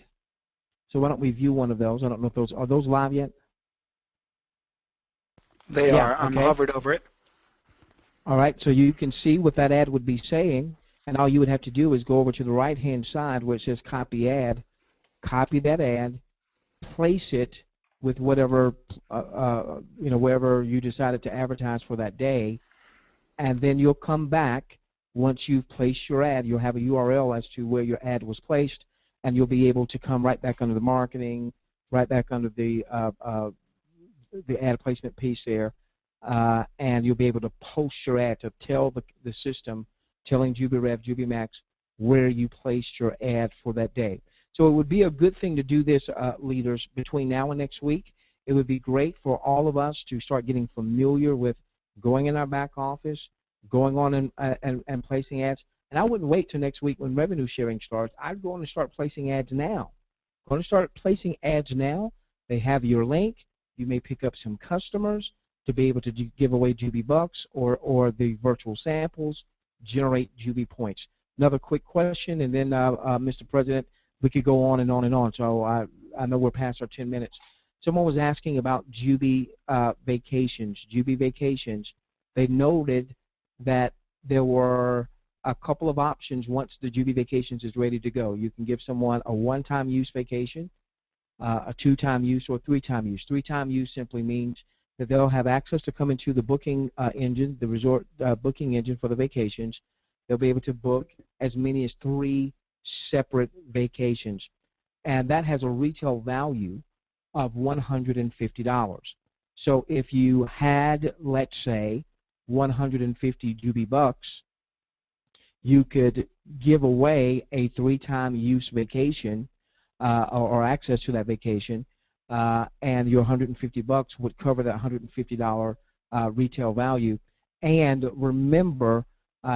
So why don't we view one of those? I don't know if those are those live yet.
They
Yeah,
are. I'm
okay.
hovered over it.
All right. So you can see what that ad would be saying, and all you would have to do is go over to the right-hand side where it says copy ad, copy that ad, place it with whatever wherever you decided to advertise for that day, and then you'll come back once you've placed your ad. You'll have a URL as to where your ad was placed, and you'll be able to come right back under the marketing, right back under the ad placement piece there, and you'll be able to post your ad to tell the system, telling JubiRev, Jubi Max, where you placed your ad for that day. So it would be a good thing to do this, leaders, between now and next week. It would be great for all of us to start getting familiar with going in our back office, going on and placing ads. And I wouldn't wait till next week when revenue sharing starts. I'd go on and start placing ads now. Go on and start placing ads now. They have your link. You may pick up some customers to be able to give away Jubi Bucks or the virtual samples, generate Jubi points. Another quick question, and then, Mr. President, we could go on and on and on. So I know we're past our 10 minutes. Someone was asking about Jubi Vacations. Jubi Vacations, they noted that there were a couple of options once the Jubi Vacations is ready to go. You can give someone a one-time use vacation, a two-time use, or three-time use. Three-time use simply means that they'll have access to come into the booking engine, the resort booking engine for the vacations. They'll be able to book as many as 3 separate vacations, and that has a retail value of $150. So if you had, let's say, 150 Jubi Bucks, you could give away a 3-time use vacation or access to that vacation, and your $150 would cover that $150 retail value. And remember,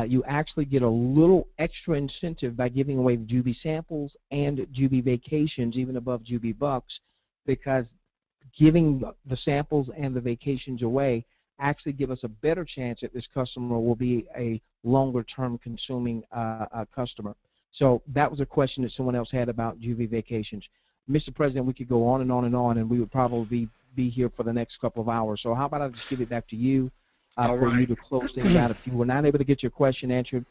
you actually get a little extra incentive by giving away the Jubi samples and Jubi Vacations, even above Jubi Bucks, because giving the samples and the vacations away actually give us a better chance that this customer will be a longer-term consuming customer. So that was a question that someone else had about Jubi Vacations. Mr. President, we could go on and on and on, and we would probably be here for the next couple of hours. So how about I just give it back to you for you to close things out. If you were not able to get your question answered,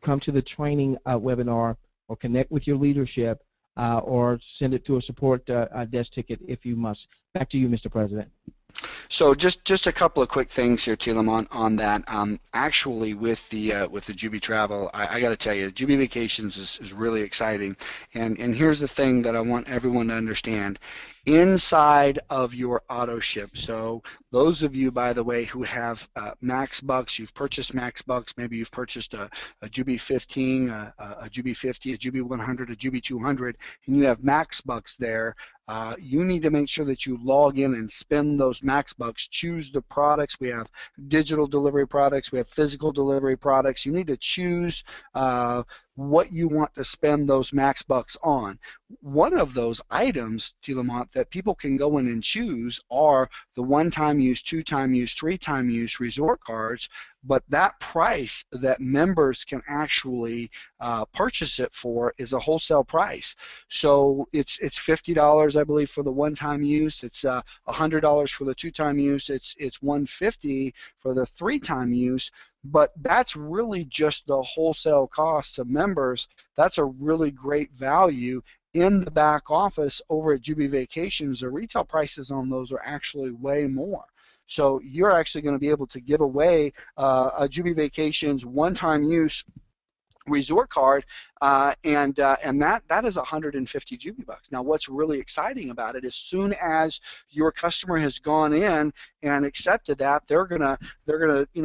come to the training webinar or connect with your leadership or send it to a support desk ticket if you must. Back to you, Mr. President.
So just a couple of quick things here, Tilam, on that. Actually, with the Jubi travel, I got to tell you, Jubi Vacations is really exciting. And here's the thing that I want everyone to understand. Inside of your auto ship, so those of you, by the way, who have Max Bucks, you've purchased Max Bucks, maybe you've purchased a Jubi 15, a Jubi 50, a Jubi 100, a Jubi 200, and you have Max Bucks there. You need to make sure that you log in and spend those Max Bucks. Choose the products. We have digital delivery products. We have physical delivery products. You need to choose what you want to spend those Max Bucks on. One of those items, Tilamont, that people can go in and choose are the one-time use, two-time use, three-time use resort cards, but that price that members can actually purchase it for is a wholesale price. So it's $50, I believe, for the one-time use. It's $100 for the two-time use. It's $150 for the three-time use. But that's really just the wholesale cost to members. That's a really great value. In the back office over at Jubi Vacations, the retail prices on those are actually way more. So you're actually going to be able to give away a Jubi Vacations one-time use resort card, and that is 150 Jubi bucks. Now, what's really exciting about it, as soon as your customer has gone in and accepted that, they're gonna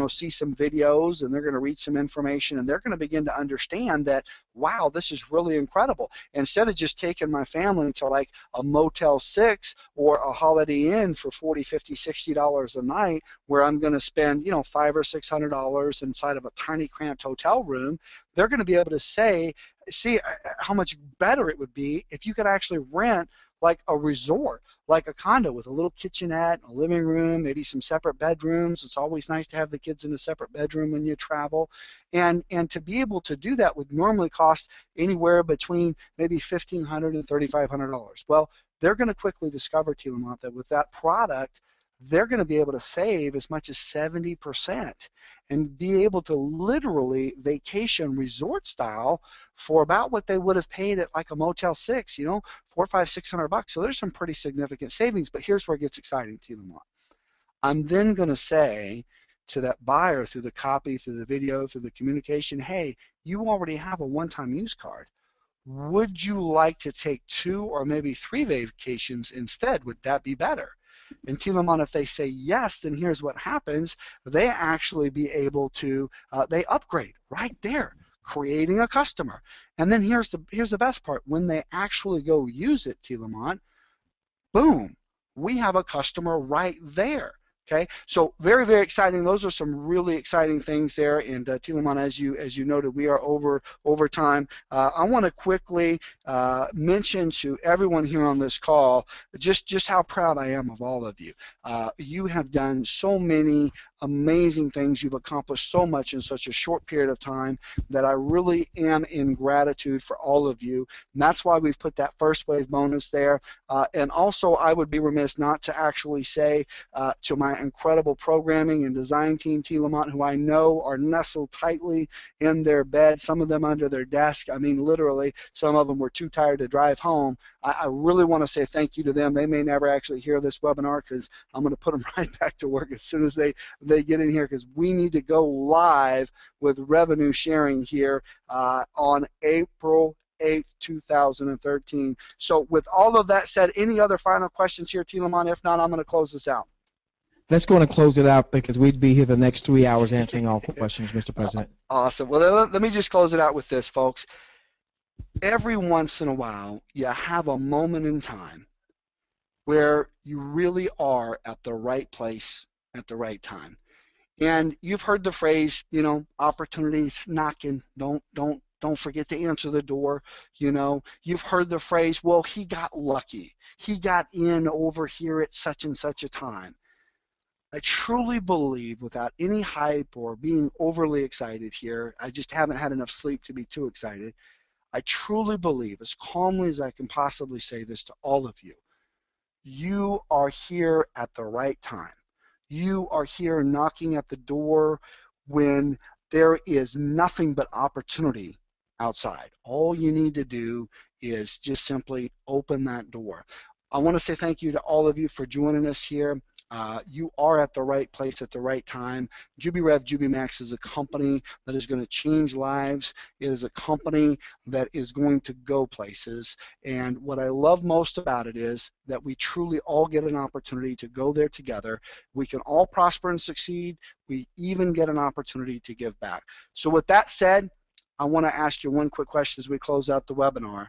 see some videos, and they're gonna read some information, and they're gonna begin to understand that, wow, this is really incredible. Instead of just taking my family to like a Motel 6 or a Holiday Inn for $40, $50, $60 a night, where I'm going to spend $500 or $600 inside of a tiny cramped hotel room, they're going to be able to see how much better it would be if you could actually rent like a resort, like a condo with a little kitchenette, a living room, maybe some separate bedrooms. It's always nice to have the kids in a separate bedroom when you travel. And to be able to do that would normally cost anywhere between maybe $1,500 and $3,500. Well, they're going to quickly discover, Tilamont, that with that product, they're going to be able to save as much as 70% and be able to literally vacation resort style for about what they would have paid at like a Motel 6, $400, $500, $600. So there's some pretty significant savings, but here's where it gets exciting, Tilamont. I'm then going to say to that buyer through the copy, through the video, through the communication, hey, you already have a one-time use card. Would you like to take 2 or maybe 3 vacations instead? Would that be better? And Tilamon, if they say yes, then here's what happens. They actually be able to, they upgrade right there, creating a customer. And then here's the best part. When they actually go use it, Tilamon, boom, we have a customer right there. Okay, so very, very exciting. Those are some really exciting things there. And Tilamon, as you noted, we are over time. I want to quickly mention to everyone here on this call just how proud I am of all of you. You have done so many amazing things. You've accomplished so much in such a short period of time that I really am in gratitude for all of you. And that's why we've put that first wave bonus there. And also, I would be remiss not to actually say to my incredible programming and design team, T. Lamont, who I know are nestled tightly in their bed, some of them under their desk. I mean, literally, some of them were too tired to drive home. I really want to say thank you to them. They may never actually hear this webinar because I'm going to put them right back to work as soon as they get in here, because we need to go live with revenue sharing here on April 8th, 2013. So with all of that said, any other final questions here, T. Lamont? If not, I'm going to close this out.
Let's go and close it out because we'd be here the next 3 hours answering all questions, Mr. President.
Awesome. Well, let me just close it out with this, folks. Every once in a while, you have a moment in time where you really are at the right place at the right time. And you've heard the phrase, you know, opportunities knocking, don't forget to answer the door. You know, you've heard the phrase, well, he got lucky. He got in over here at such and such a time. I truly believe, without any hype or being overly excited here, I just haven't had enough sleep to be too excited. I truly believe, as calmly as I can possibly say this to all of you, you are here at the right time. You are here knocking at the door when there is nothing but opportunity outside. All you need to do is just simply open that door. I want to say thank you to all of you for joining us here. You are at the right place at the right time. JubiRev, JubiMax is a company that is going to change lives. It is a company that is going to go places. And what I love most about it is that we truly all get an opportunity to go there together. We can all prosper and succeed. We even get an opportunity to give back. So with that said, I want to ask you one quick question as we close out the webinar.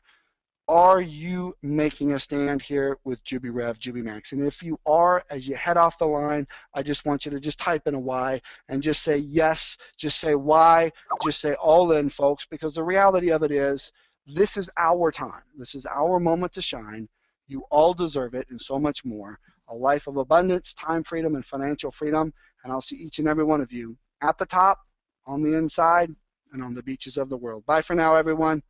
Are you making a stand here with JubiRev, JubiMax? And if you are, as you head off the line, I just want you to just type in a Y and just say yes, just say why, just say all in, folks, because the reality of it is this is our time. This is our moment to shine. You all deserve it and so much more. A life of abundance, time freedom, and financial freedom. And I'll see each and every one of you at the top, on the inside, and on the beaches of the world. Bye for now, everyone.